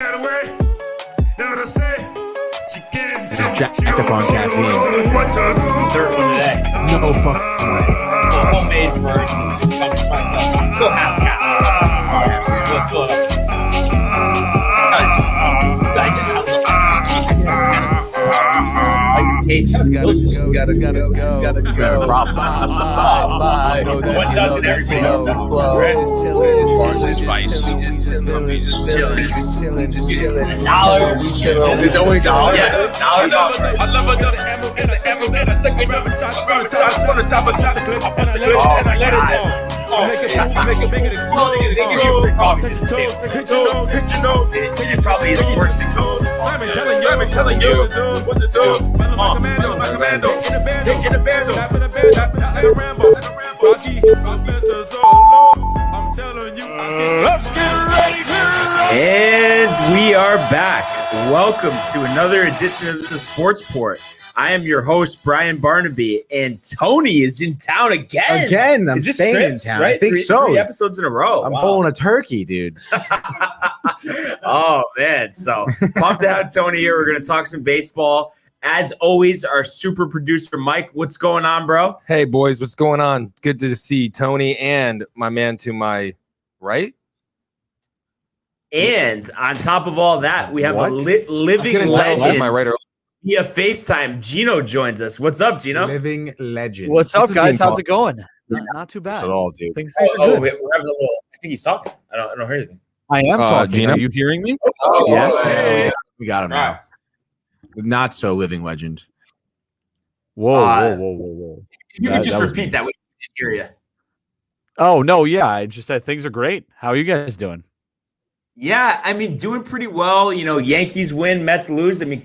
Just jacked up on caffeine. Third one today. No fucking way. Homemade first. Go half cap. Go fill it up. I just like the taste. It's gotta go. Problem. What doesn't everybody know? Just chilling. $1. There's only $1. Yeah, $1. I love another ammo and the ammo and I think I'm on the top of shot clip and I let it go. Make it bigger than Well, they give you free coffee. hit your nose. It probably is the worst thing. Simon telling you what to do. My commando, in the bando, tap in the band, tap like a Rambo. Rocky, Mr. Solo. I'm telling you, let's get ready to roll. And we are back. Welcome to another edition of the Sports Port. I am your host, Brian Barnaby, and Tony is in town again. Again, I'm Is this staying in trips, town. right? I think so. Three episodes in a row. I'm Wow. pulling a turkey, dude. Oh, man. So pumped to have Tony here. We're going to talk some baseball. As always, our super producer, Mike. What's going on, bro? Hey, boys, what's going on? Good to see Tony and my man to my right. And on top of all that, we have What? a living couldn't tell if legend. my right or Via FaceTime, Gino joins us. What's up, Gino? Living legend. What's This up, is guys? being How's it going? Not too bad. Not at all, dude. Things Oh, are good. we're having a little. I think he's talking. I don't hear anything. I am talking. Gino? Are you hearing me? Oh, Yeah. hey. We got him now. Not so living legend. Whoa. You That- can just that was repeat me. that. We didn't hear you. Oh no, yeah. I just things are great. How are you guys doing? Yeah, I mean, doing pretty well. You know, Yankees win, Mets lose. I mean,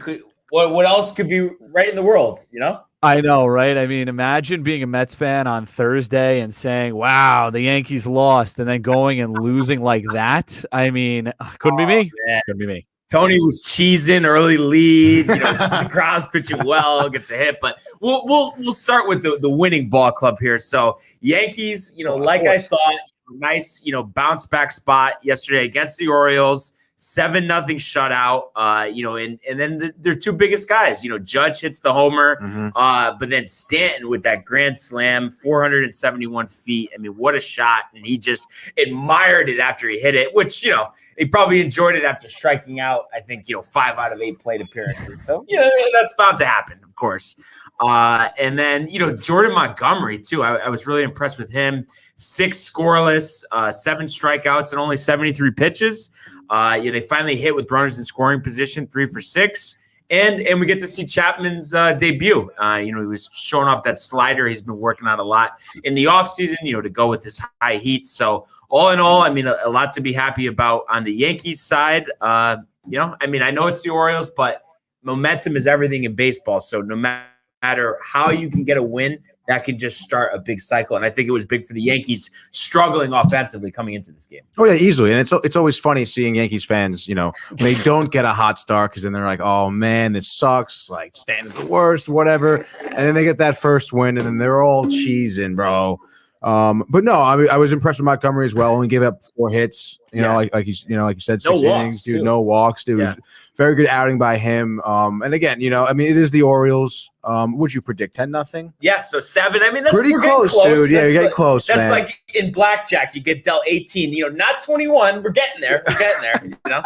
what else could be right in the world? You know? I know, right? I mean, imagine being a Mets fan on Thursday and saying, "Wow, the Yankees lost," and then going and losing like that. I mean, couldn't be me. Man. Couldn't be me. Tony was cheesing early lead. You know, DeGrom's pitching well, gets a hit, but we'll start with the winning ball club here. So Yankees, you know, like I thought, nice, you know, bounce back spot yesterday against the Orioles. 7-0 shutout. You know, and then their two biggest guys. You know, Judge hits the homer, but then Stanton with that grand slam, 471 feet. I mean, what a shot! And he just admired it after he hit it, which, you know, he probably enjoyed it after striking out, I think, you know, 5 out of 8 plate appearances. So, you know, that's bound to happen, of course. And then, you know, Jordan Montgomery, too. I was really impressed with him. 6 scoreless, 7 strikeouts, and only 73 pitches. Yeah, they finally hit with runners in scoring position, 3 for 6. And we get to see Chapman's debut. You know, he was showing off that slider he's been working on a lot in the offseason, you know, to go with his high heat. So all in all, I mean, a lot to be happy about on the Yankees side. You know, I mean, I know it's the Orioles, but momentum is everything in baseball. So no matter how you can get a win, that can just start a big cycle. And I think it was big for the Yankees struggling offensively coming into this game. Oh yeah, easily. And it's always funny seeing Yankees fans, you know, when they don't get a hot start because then they're like, oh man, this sucks. Like Stanton's the worst, whatever. And then they get that first win, and then they're all cheesing, bro. But no, I mean, I was impressed with Montgomery as well. Only gave up 4 hits. You know, like you said, 6 No innings, walks, dude. too. No walks, dude. Yeah. Very good outing by him. And again, you know, I mean, it is the Orioles. Would you predict 10-0? Yeah, so 7. I mean, that's Pretty we're getting close, dude. Yeah, That's you're getting good. close, That's man. like in blackjack, you get dealt 18. You know, not 21. We're getting there. We're getting there. You know.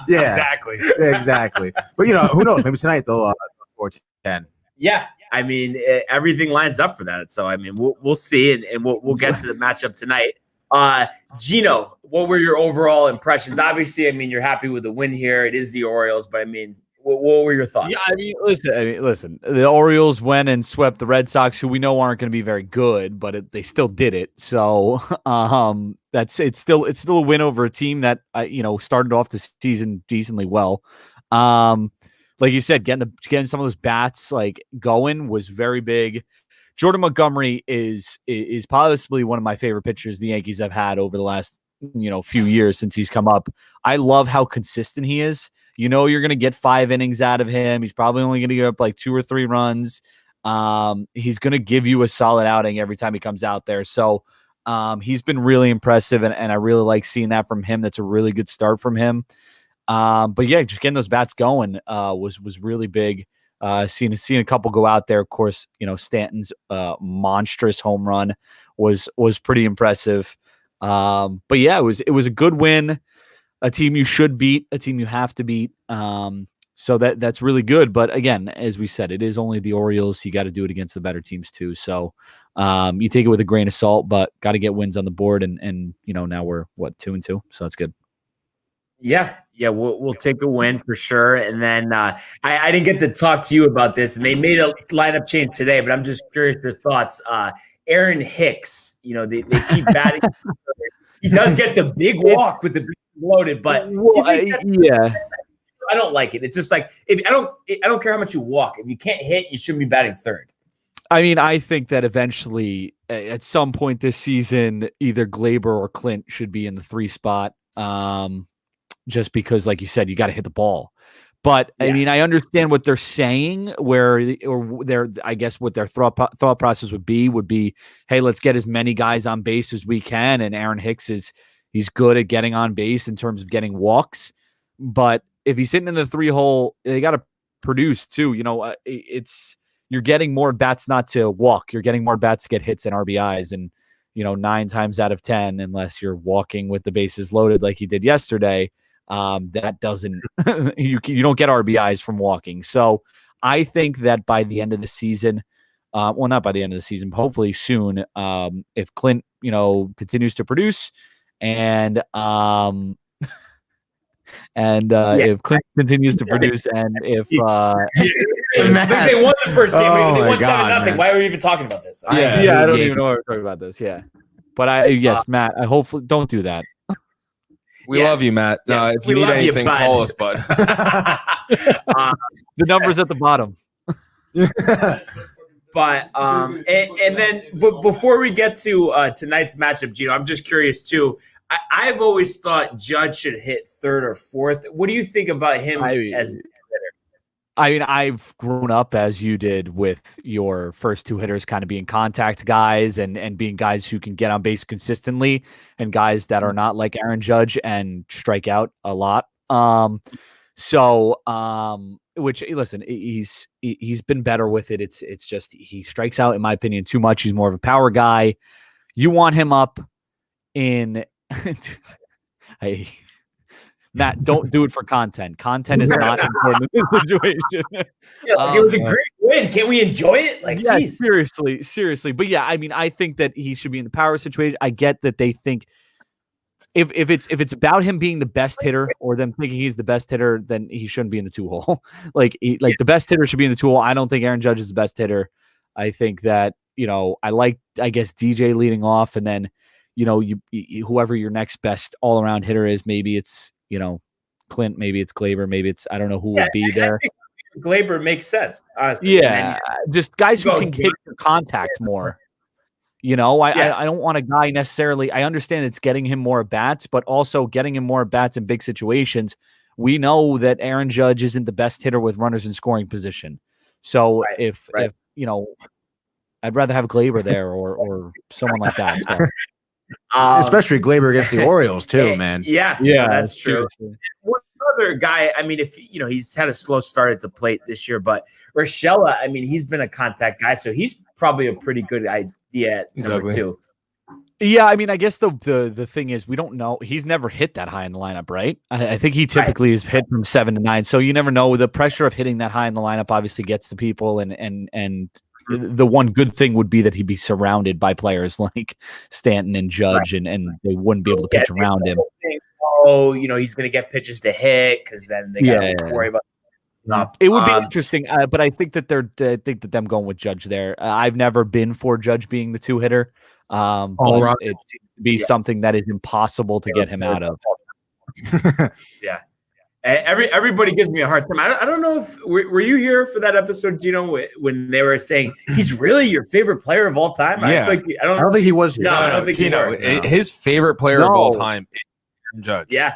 Yeah, Exactly. exactly. But you know, who knows? Maybe tonight they'll score 10. Yeah, I mean, everything lines up for that. So I mean, we'll see, and we'll get to the matchup tonight. Gino, what were your overall impressions? Obviously, I mean, you're happy with the win here. It is the Orioles, but I mean, what were your thoughts? Yeah, I mean, listen. The Orioles went and swept the Red Sox, who we know aren't going to be very good, but they still did it. So it's still a win over a team that you know, started off the season decently well. Like you said, getting some of those bats like going was very big. Jordan Montgomery is possibly one of my favorite pitchers the Yankees have had over the last, you know, few years since he's come up. I love how consistent he is. You know, you're going to get 5 innings out of him. He's probably only going to give up like 2 or 3 runs. He's going to give you a solid outing every time he comes out there. So he's been really impressive, and I really like seeing that from him. That's a really good start from him. But yeah, just getting those bats going was really big. Seeing a couple go out there. Of course, Stanton's monstrous home run was pretty impressive. But yeah, it was a good win. A team you should beat, a team you have to beat. So that's really good. But again, as we said, it is only the Orioles. You got to do it against the better teams too. So you take it with a grain of salt, but got to get wins on the board. And now we're 2-2, so that's good. Yeah, we'll take a win for sure. And then I didn't get to talk to you about this, and they made a lineup change today, but I'm just curious your thoughts. Aaron Hicks, they keep batting. He does get the big walk with the big loaded, but I don't like it. It's just like if I don't care how much you walk. If you can't hit, you shouldn't be batting third. I mean, I think that eventually, at some point this season, either Glaber or Clint should be in the 3 spot. Just because, like you said, you got to hit the ball. But I mean, I understand what they're saying. I guess what their thought process would be, hey, let's get as many guys on base as we can. And Aaron Hicks he's good at getting on base in terms of getting walks. But if he's sitting in the 3-hole, they got to produce too. You're getting more bats not to walk. You're getting more bats to get hits and RBIs. And 9 times out of 10, unless you're walking with the bases loaded like he did yesterday. That doesn't you don't get RBIs from walking. So I think that by the end of the season, not by the end of the season, but hopefully soon, if Clint continues to produce and if Clint continues to produce and if they won the first game, they won 7-0. Why are we even talking about this? I don't even know why we're talking about this. Yeah, but Matt, I hopefully don't do that. We love you, Matt. If you need anything, call us, bud. The number's at the bottom. But and then before we get to tonight's matchup, Gino, I'm just curious too. I've always thought Judge should hit third or fourth. What do you think about him as hitter? I mean, I've grown up as you did with your first 2 hitters kind of being contact guys and being guys who can get on base consistently and guys that are not like Aaron Judge and strike out a lot. Which listen, he's been better with it. It's just he strikes out, in my opinion, too much. He's more of a power guy. You want him up in Matt, don't do it for content. Content is not important in this situation. It was a great win. Can't we enjoy it? Geez. Seriously. But yeah, I mean, I think that he should be in the power situation. I get that they think if it's about him being the best hitter or them thinking he's the best hitter, then he shouldn't be in the 2-hole. The best hitter should be in the 2-hole. I don't think Aaron Judge is the best hitter. I think that I guess DJ leading off, and then whoever your next best all around hitter is, maybe it's Clint, maybe it's Glaber, maybe it's I don't know who would be there. I think Glaber makes sense, honestly. Yeah, just guys who can hit your contact more. I don't want a guy necessarily. I understand it's getting him more bats, but also getting him more bats in big situations. We know that Aaron Judge isn't the best hitter with runners in scoring position. So if I'd rather have Glaber there or someone like that. So. Especially Glaber against the Orioles too, man. Yeah, that's true. One other guy, I mean, if he's had a slow start at the plate this year, but Urshela, I mean, he's been a contact guy, so he's probably a pretty good idea at number 2. Yeah, I mean, I guess the thing is we don't know. He's never hit that high in the lineup, right? I think he typically is hit from 7 to 9, so you never know. The pressure of hitting that high in the lineup obviously gets to people, and the one good thing would be that he'd be surrounded by players like Stanton and Judge, and they wouldn't be able to pitch around him. He's going to get pitches to hit because then they got to worry about. It would be interesting, but I think that them going with Judge there. I've never been for Judge being the 2-hitter. But it seems to be something that is impossible to get him out of. Yeah. Everybody gives me a hard time. I don't know if were you here for that episode, Gino, when they were saying he's really your favorite player of all time? Yeah. I don't think he was. No, I don't think Gino. he was. His favorite player of all time is Aaron Judge. Yeah.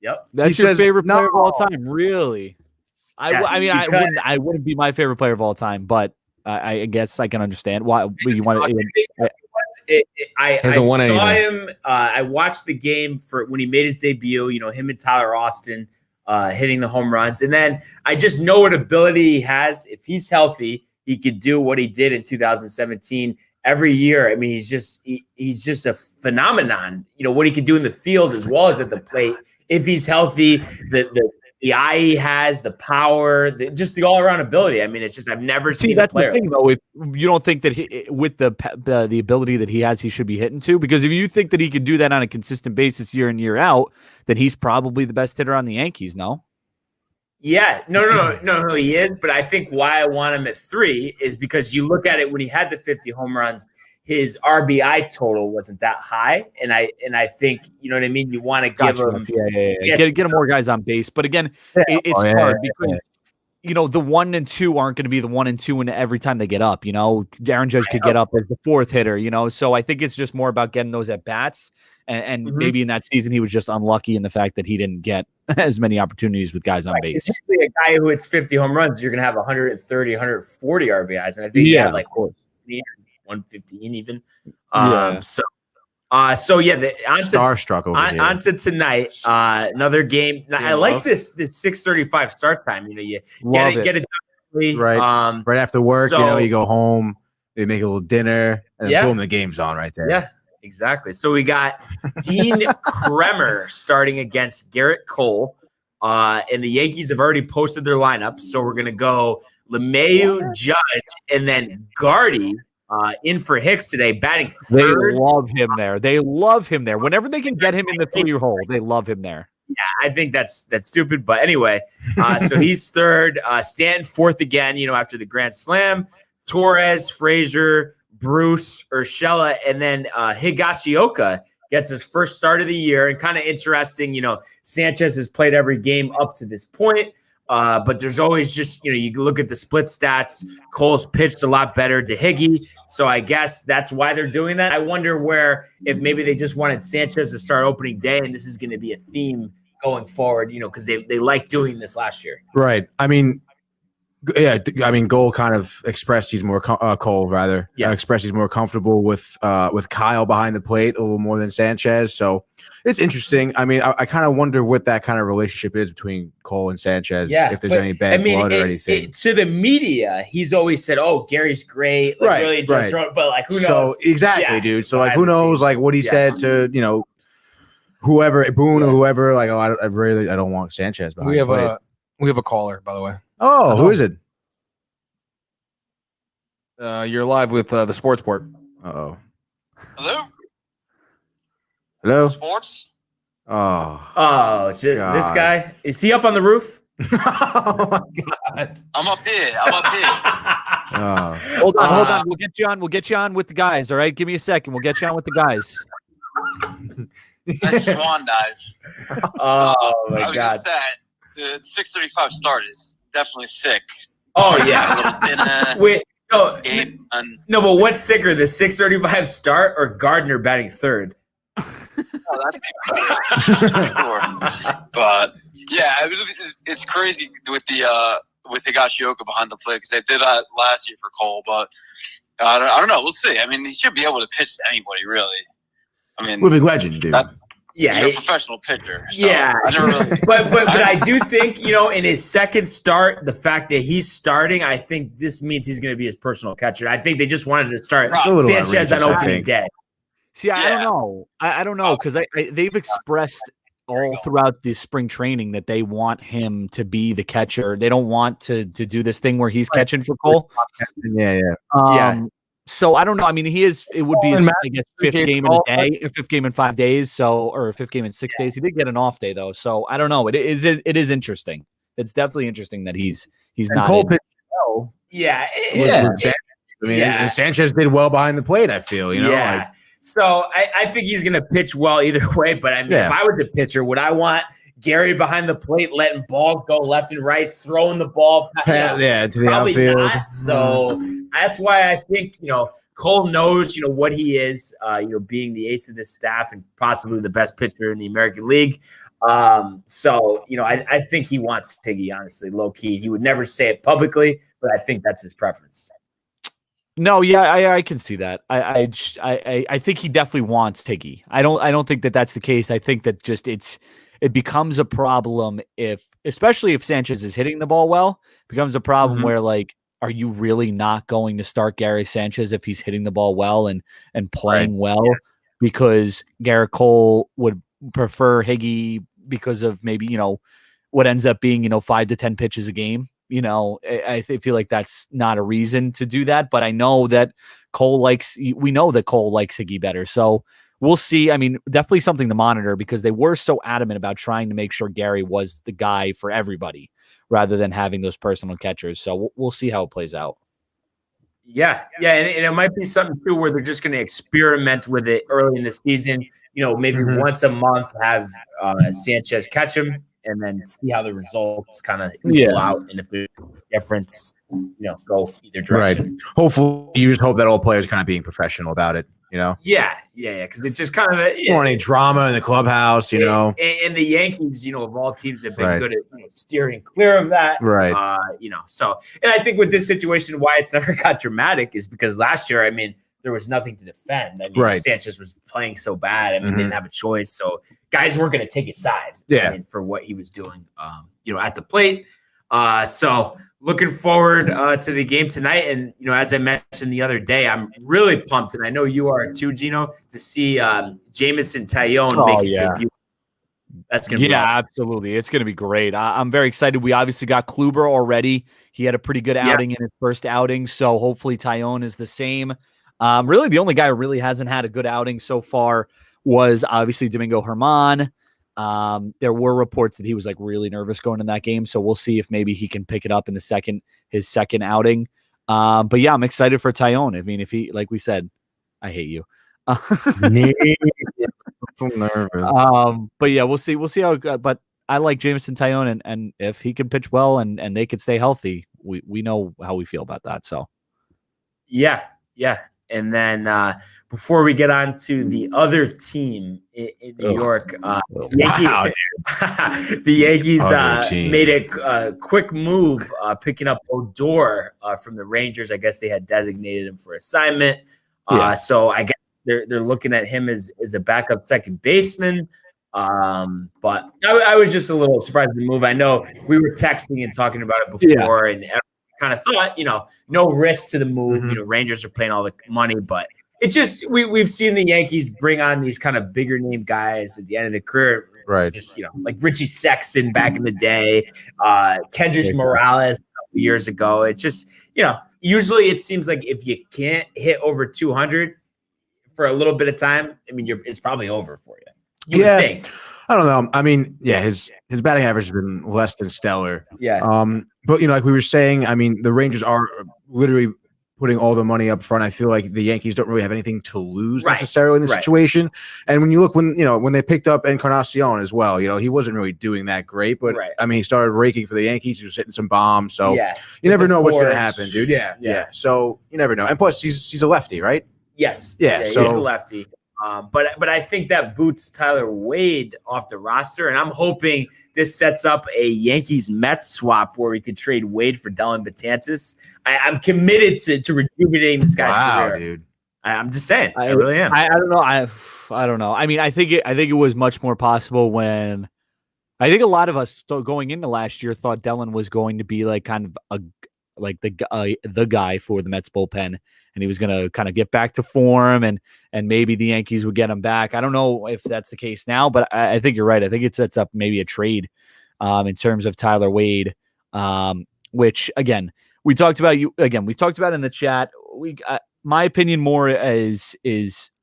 Yep. That's your favorite player of all time, really? I wouldn't be my favorite player of all time, but I guess I can understand why you want to. I saw him. I watched the game for when he made his debut. Him and Tyler Austin. hitting the home runs. And then I just know what ability he has. If he's healthy, he could do what he did in 2017 every year. I mean, he's just a phenomenon. You know, what he can do in the field as well as at the plate. If he's healthy, the eye he has, the power, just the all-around ability. I mean, it's just I've never seen that's a player. the thing, though. If you don't think that with the ability that he has, he should be hitting too, because if you think that he could do that on a consistent basis year in, year out, then he's probably the best hitter on the Yankees. No. Yeah, no, he is. But I think why I want him at 3 is because you look at it when he had the 50 home runs, his RBI total wasn't that high, and I think you know what I mean. You want to give him, get him more guys on base, but again, it's hard because you know the 1 and 2 aren't going to be the 1 and 2 every time they get up. You know, Aaron Judge could get up as the 4th hitter. You know, so I think it's just more about getting those at bats. And maybe in that season he was just unlucky in the fact that he didn't get as many opportunities with guys on base. Usually a guy who hits 50 home runs, you're going to have 130, 140 RBIs, and I think he had like 115 even. So yeah, starstruck over here. On to tonight, another game. I like this 6:35 start time. You know, you get it done right, right after work. You know, you go home, they make a little dinner, and then boom, the game's on right there. Yeah. Exactly. So we got Dean Kremer starting against Garrett Cole. And the Yankees have already posted their lineup. So we're going to go LeMahieu, Judge, and then Gardy in for Hicks today, batting 3rd. They love him there. They love him there. Whenever they can get him in the 3 hole, they love him there. Yeah, I think that's stupid. But anyway, so he's 3rd. Stanton 4th again, you know, after the grand slam. Torres, Frazier, Bruce, Urshela, and then Higashioka gets his first start of the year. And kind of interesting, you know, Sanchez has played every game up to this point, but there's always just, you know, you look at the split stats. Cole's pitched a lot better to Higgy, so I guess that's why they're doing that. I wonder if maybe they just wanted Sanchez to start opening day, and this is going to be a theme going forward, you know, because they liked doing this last year. Right. I mean, Cole kind of expressed he's more expressed he's more comfortable with Kyle behind the plate a little more than Sanchez. So it's interesting. I mean, I kind of wonder what that kind of relationship is between Cole and Sanchez. If there's any bad blood or anything. To the media, he's always said, "Oh, Gary's great, like, really enjoy throwing," but like who knows? So exactly, dude. So like, who knows? Like what he said to whoever Boone or whoever. Like, oh, I don't want Sanchez behind. We have a caller, by the way. Oh, who is it? You're live with the Sports Port. Uh-oh. Hello? Sports? Oh, this guy? Is he up on the roof? Oh, my God. I'm up here. Hold on. We'll get you on with the guys, all right? Give me a second. We'll get you on with the guys. That's Swan dives. My God. The 6:35 start is definitely sick. Oh, A yeah. little dinner. Wait, No, but what's sicker, the 6:35 start or Gardner batting 3rd? That's sure. But yeah, it's crazy with the Higashioka behind the plate because they did that last year for Cole, but I don't know. We'll see. I mean, he should be able to pitch to anybody, really. I mean, living legend, dude. He's a professional pitcher. So Yeah, I never really. but I do think, you know, in his second start, the fact that he's starting, I think this means he's going to be his personal catcher. I think they just wanted to start Sanchez on opening day. See, I don't know. I don't know because they've expressed all throughout the spring training that they want him to be the catcher. They don't want to do this thing where he's catching for Cole. Yeah. So I don't know. I mean, it would be his, I guess, 5th game in a day, 5th game in 5 days. So, or 5th game in 6 days. He did get an off day though. So I don't know. It is interesting. It's definitely interesting that he's not. Cole pitched well. Sanchez did well behind the plate. I feel, you know. Yeah. So I think he's going to pitch well either way. But I mean, if I was the pitcher, would I want Gary behind the plate, letting balls go left and right, throwing the ball to the outfield? Not. So that's why I think, you know, Cole knows, you know, what he is, being the ace of this staff and possibly the best pitcher in the American League. So, you know, I think he wants Higgy, honestly, low key. He would never say it publicly, but I think that's his preference. No, yeah, I can see that. I think he definitely wants Higgy. I don't think that that's the case. I think that just it becomes a problem if especially if Sanchez is hitting the ball well, becomes a problem Mhm. where like, are you really not going to start Gary Sanchez if he's hitting the ball well and playing well? Yeah. Because Garrett Cole would prefer Higgy because of maybe, what ends up being, 5 to 10 pitches a game. I feel like that's not a reason to do that, but I know that we know that Cole likes Higgy better. So we'll see. I mean, definitely something to monitor because they were so adamant about trying to make sure Gary was the guy for everybody rather than having those personal catchers. So we'll see how it plays out. Yeah, and it might be something too where they're just going to experiment with it early in the season. Maybe once a month have Sanchez catch him, and then see how the results kind of equal out, and if there's a difference, go either direction. Right. Hopefully, you just hope that all players kind of being professional about it. Yeah, because it just kind of don't want any drama in the clubhouse. And the Yankees, of all teams, have been good at steering clear of that. Right. So, and I think with this situation, why it's never got dramatic is because last year, I mean, there was nothing to defend. I mean, Sanchez was playing so bad. I mean, they didn't have a choice. So guys weren't going to take his side. Yeah. For what he was doing, at the plate. So looking forward to the game tonight. And, as I mentioned the other day, I'm really pumped, and I know you are too, Gino, to see Jameson Taillon make his debut. That's going to be awesome. Absolutely. It's going to be great. I'm very excited. We obviously got Kluber already. He had a pretty good outing in his first outing, so hopefully Taillon is the same. Really, the only guy who really hasn't had a good outing so far was obviously Domingo Germán. There were reports that he was like really nervous going in that game, so we'll see if maybe he can pick it up in his second outing. But yeah, I'm excited for Taillon. I mean, if he, like we said, I hate you. So nervous. But yeah, we'll see how it goes. But I like Jameson Taillon, and if he can pitch well and they could stay healthy, we know how we feel about that. So yeah. And then before we get on to the other team in New York, the Yankees made a quick move picking up Odor from the Rangers. I guess they had designated him for assignment. So I guess they're looking at him as a backup second baseman. But I was just a little surprised with the move. I know we were texting and talking about it before, and kind of thought, no risk to the move. Rangers are paying all the money, but it just we've seen the Yankees bring on these kind of bigger name guys at the end of the career, right? Just like Richie Sexton back in the day, Kendrys Morales a couple years ago. It's just usually it seems like if you can't hit over 200 for a little bit of time, I mean it's probably over for you. You would think. I don't know. I mean, his batting average has been less than stellar. Yeah. But like we were saying, I mean, the Rangers are literally putting all the money up front. I feel like the Yankees don't really have anything to lose necessarily in this situation. And when you look when they picked up Encarnacion as well, he wasn't really doing that great, but I mean, he started raking for the Yankees. He was hitting some bombs. So you never know what's going to happen, dude. Yeah. So you never know. And plus, he's a lefty, right? Yes. Yeah. So he's a lefty. But I think that boots Tyler Wade off the roster, and I'm hoping this sets up a Yankees Mets swap where we could trade Wade for Dellin Betances. I'm committed to rejuvenating this guy's career. Dude. I'm just saying, I really am. I don't know. I don't know. I mean, I think it was much more possible when I think a lot of us going into last year thought Dellin was going to be like kind of the guy for the Mets bullpen, and he was going to kind of get back to form, and maybe the Yankees would get him back. I don't know if that's the case now, but I think you're right. I think it sets up maybe a trade in terms of Tyler Wade, which again we talked about in the chat. My opinion more is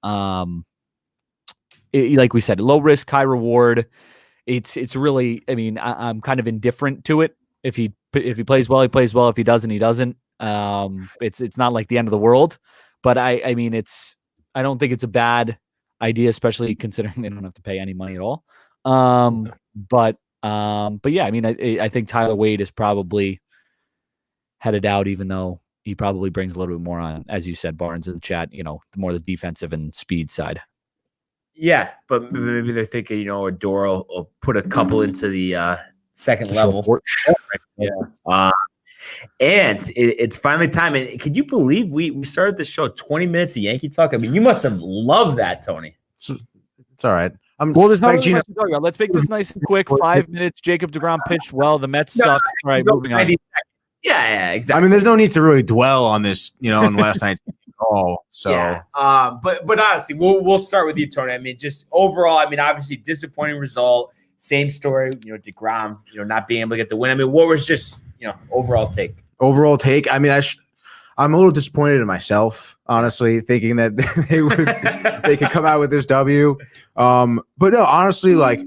like we said, low risk, high reward. It's really, I mean, I'm kind of indifferent to it. If he plays well, he plays well. If he doesn't, he doesn't. It's not like the end of the world, but I mean, I don't think it's a bad idea, especially considering they don't have to pay any money at all. But yeah, I mean, I think Tyler Wade is probably headed out, even though he probably brings a little bit more on, as you said, Barnes in the chat, more the defensive and speed side. Yeah, but maybe they're thinking, Odor will put a couple into the second level. Yeah. And it's finally time. And can you believe we started the show 20 minutes of Yankee talk? I mean, you must have loved that, Tony. It's all right. Well, there's not like really Gino. much to talk about. Let's make this nice and quick. 5 minutes. Jacob deGrom pitched well. The Mets suck. All right, moving on. Yeah, exactly. I mean, there's no need to really dwell on this, on last night's call. So, yeah. But honestly, we'll start with you, Tony. I mean, just overall, I mean, obviously disappointing result. Same story, DeGrom, not being able to get the win. I mean, what was just, overall take? Overall take. I mean, I'm a little disappointed in myself, honestly, thinking that they could come out with this W. But no, honestly, like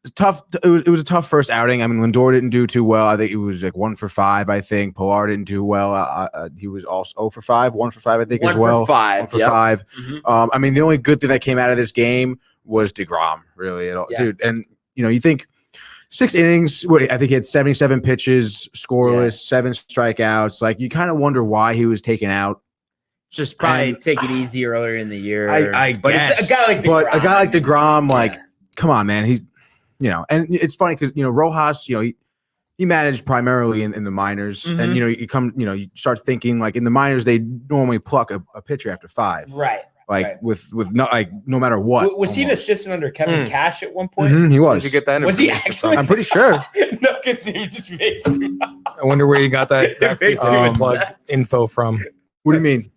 it's tough. It was a tough first outing. I mean, Lindor didn't do too well. I think it was like 1 for 5. I think Pilar didn't do well. He was also 0 for 5, 1 for 5. I think 1 as well. 5. 1 for 5. Mm-hmm. I mean, the only good thing that came out of this game was DeGrom, really, at all, dude. And you think 6 innings. I think he had 77 pitches, scoreless, 7 strikeouts. Like you kind of wonder why he was taken out. Just probably take it easy earlier in the year. I but guess. It's a guy like DeGrom. But a guy like DeGrom, like, come on, man. He, and it's funny because Rojas, he managed primarily in the minors, and you start thinking like in the minors they normally pluck a pitcher after 5, right? Like with no matter what. Was he an assistant under Kevin Cash at one point? Mm-hmm, he was. Did you get that? Was he actually? I'm pretty sure. No, because he just made too much. I wonder where you got that makes too much plug sense. info from. What do you mean?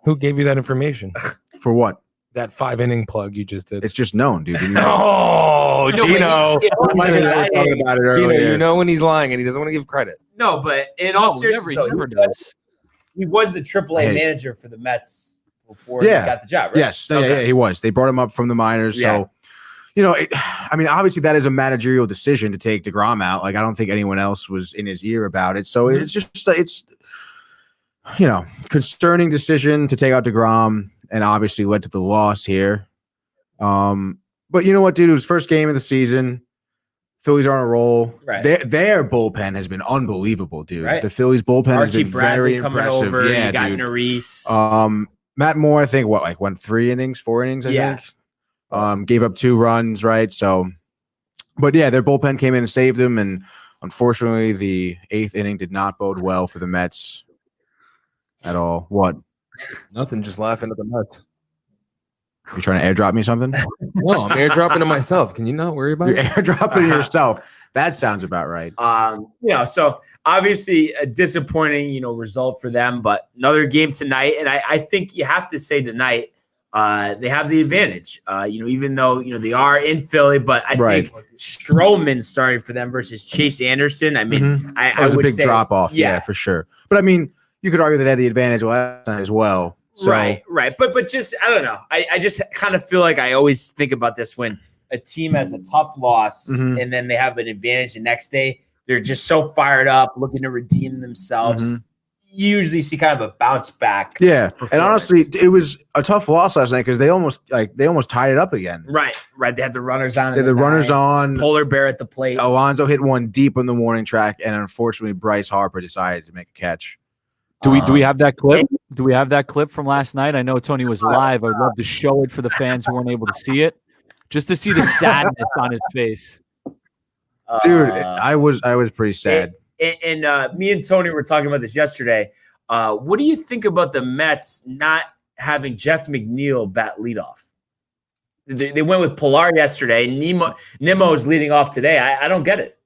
Who gave you that information? For what? That 5-inning plug you just did. It's just known, dude. Oh, Gino. Talking about it Gino, earlier. you know when he's lying and he doesn't want to give credit. No, but in all seriousness, he never does. he was the AAA manager for the Mets before he got the job, right? Yes, yeah, he was. They brought him up from the minors, so I mean, obviously that is a managerial decision to take DeGrom out. Like I don't think anyone else was in his ear about it. So it's just concerning decision to take out DeGrom, and obviously led to the loss here. But you know what, dude? It was first game of the season. Phillies are on a roll. Right. Their bullpen has been unbelievable, dude. Right. The Phillies bullpen has Archie been Bradley very coming impressive. over. Yeah, you got dude. Nerese. Matt Moore, I think went 3 innings, 4 innings, I think. Gave up 2 runs, right? So, but yeah, their bullpen came in and saved them, and unfortunately, the 8th inning did not bode well for the Mets at all. What? Nothing, just laughing at the Mets. You trying to airdrop me something? No, I'm airdropping to myself. Can you not worry about You're it? airdropping yourself. That sounds about right. So obviously a disappointing, result for them, but another game tonight. And I think you have to say tonight, they have the advantage, even though, they are in Philly, but I think Stroman starting for them versus Chase Anderson. I mean, I was would a big say, drop off. Yeah, for sure. But I mean, you could argue that they had the advantage last night as well. So, right. But just, I don't know. I just kind of feel like I always think about this when a team has a tough loss and then they have an advantage the next day. They're just so fired up, looking to redeem themselves. You usually see kind of a bounce back. Yeah. And honestly, it was a tough loss last night because they almost tied it up again. Right. They had the runners on. They had the runners on. Polar Bear at the plate. Alonso hit one deep on the warning track, and unfortunately, Bryce Harper decided to make a catch. Do we have that clip? Do we have that clip from last night? I know Tony was live. I'd love to show it for the fans who weren't able to see it, just to see the sadness on his face. Dude, I was pretty sad. And me and Tony were talking about this yesterday. What do you think about the Mets not having Jeff McNeil bat leadoff? They went with Pilar yesterday. Nimmo is leading off today. I don't get it.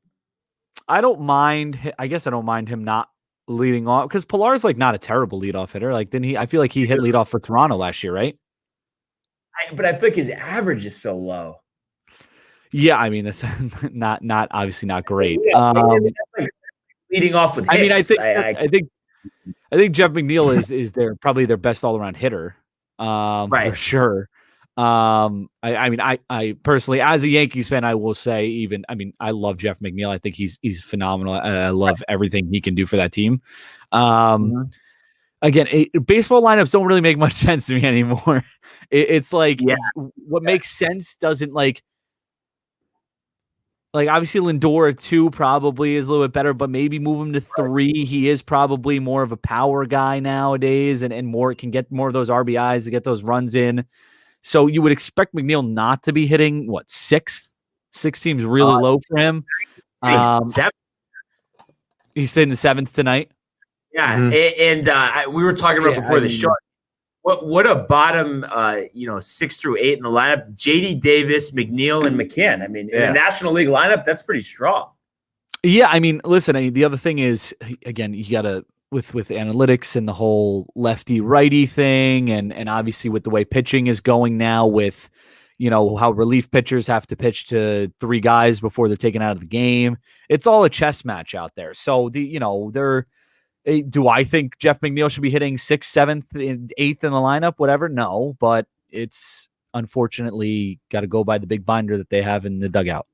I don't mind. I guess I don't mind him not leading off because Pilar's like not a terrible leadoff hitter. Like, didn't he? I feel like he hit leadoff for Toronto last year, right? But I feel like his average is so low. Yeah, I mean that's not obviously not great. Leading off with hits. I mean, I think Jeff McNeil is probably their best all around hitter, for sure. I mean, I personally, as a Yankees fan, I will say I love Jeff McNeil. I think he's phenomenal. I love everything he can do for that team. Again, baseball lineups don't really make much sense to me anymore. It's like what makes sense doesn't like obviously Lindor at 2 probably is a little bit better, but maybe move him to 3. He is probably more of a power guy nowadays, and more can get more of those RBIs to get those runs in. So you would expect McNeil not to be hitting 6th. 6 seems really low for him. He's in the 7th tonight. Yeah, and we were talking about before the show. What a bottom 6 through 8 in the lineup. JD Davis, McNeil, and McCann. I mean, in the National League lineup, that's pretty strong. Yeah, I mean, listen, the other thing is, again, you got to with analytics and the whole lefty righty thing, and obviously with the way pitching is going now, with how relief pitchers have to pitch to 3 guys before they're taken out of the game. It's all a chess match out there. So do I think Jeff McNeil should be hitting 6th, 7th, 8th in the lineup? Whatever. No, but it's unfortunately got to go by the big binder that they have in the dugout.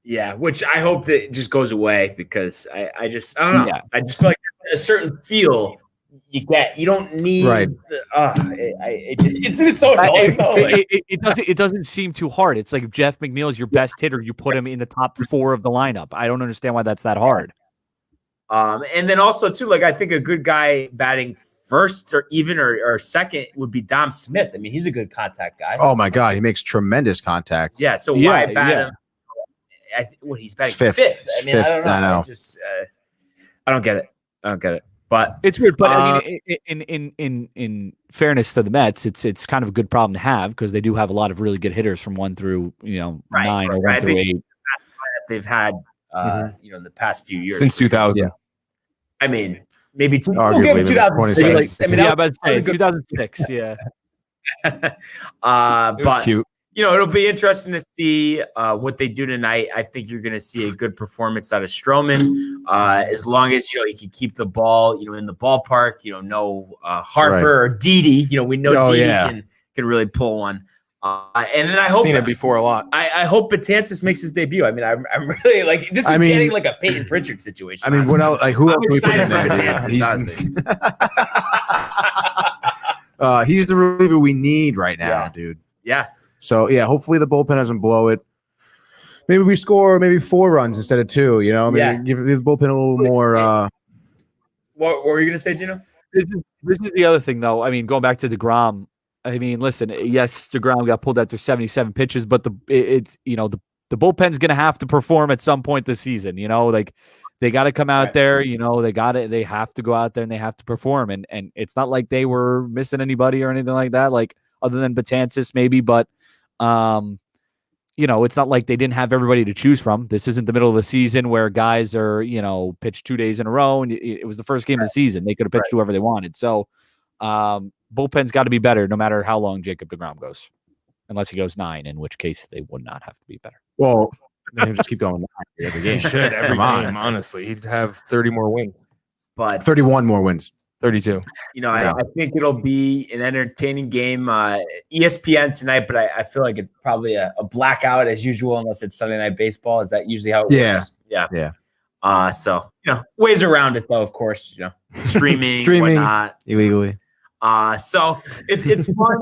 Yeah, which I hope that it just goes away, because I don't know. Yeah. I just feel like a certain feel you get. You don't need it's so annoying. It doesn't seem too hard. It's like if Jeff McNeil is your best hitter, you put him in the top 4 of the lineup. I don't understand why that's that hard. And then also too, like, I think a good guy batting first or second would be Dom Smith. I mean, he's a good contact guy. Oh my God, he makes tremendous contact. Yeah, so why bat him? He's batting fifth. I mean, I don't know. I know. I don't get it. But it's weird. But I mean, in fairness to the Mets, it's kind of a good problem to have, because they do have a lot of really good hitters from 1 through 9 or 1 through 8. They've had in the past few years since 2000. Yeah. I mean, maybe Arguably, we'll give 2006. I mean, I was about to say 2006. Yeah. It was cute. It'll be interesting to see what they do tonight. I think you're going to see a good performance out of Stroman, as long as he can keep the ball in the ballpark. No Harper or Didi. We know Didi can really pull one. And then I hope seen it before a lot. I hope Betances makes his debut. I mean, I'm really like this is getting like a Peyton Pritchard situation. I mean, what else? Like, who else? I'm excited for Betances, honestly. He's the reliever we need right now, dude. Yeah. So hopefully the bullpen doesn't blow it. Maybe we score 4 runs instead of 2. Give the bullpen a little more. What were you gonna say, Gino? This is the other thing, though. I mean, going back to DeGrom. I mean, listen. Yes, DeGrom got pulled after 77 pitches, but the bullpen's gonna have to perform at some point this season. Like they got to come out there. They have to go out there and they have to perform. And it's not like they were missing anybody or anything like that. Like other than Betances, maybe, but. It's not like they didn't have everybody to choose from. This isn't the middle of the season where guys are, pitched 2 days in a row, and it was the first game of the season. They could have pitched whoever they wanted. So, bullpen's got to be better no matter how long Jacob deGrom goes, unless he goes 9, in which case they would not have to be better. Well, they just keep going every game. He should every game, honestly. He'd have 30 more wins. But 31 more wins. 32. I think it'll be an entertaining game. ESPN tonight, but I feel like it's probably a blackout as usual, unless it's Sunday Night Baseball. Is that usually how it works? Yeah. So ways around it, though. Of course, streaming, whatnot, illegally. So it's fun.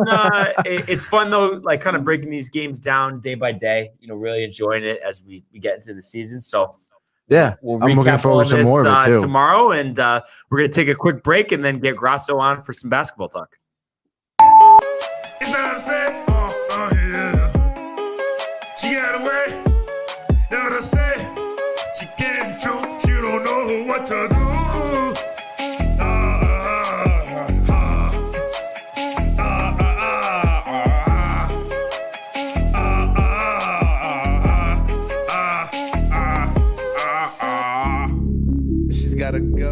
It's fun though, like kind of breaking these games down day by day. Really enjoying it as we get into the season. So. Yeah, we'll I'm looking forward to some more of it too. Tomorrow, and we're going to take a quick break and then get Grasso on for some basketball talk. You know what I'm saying? Yeah. She got away. You know what I'm saying? She can't choke. She don't know what to do.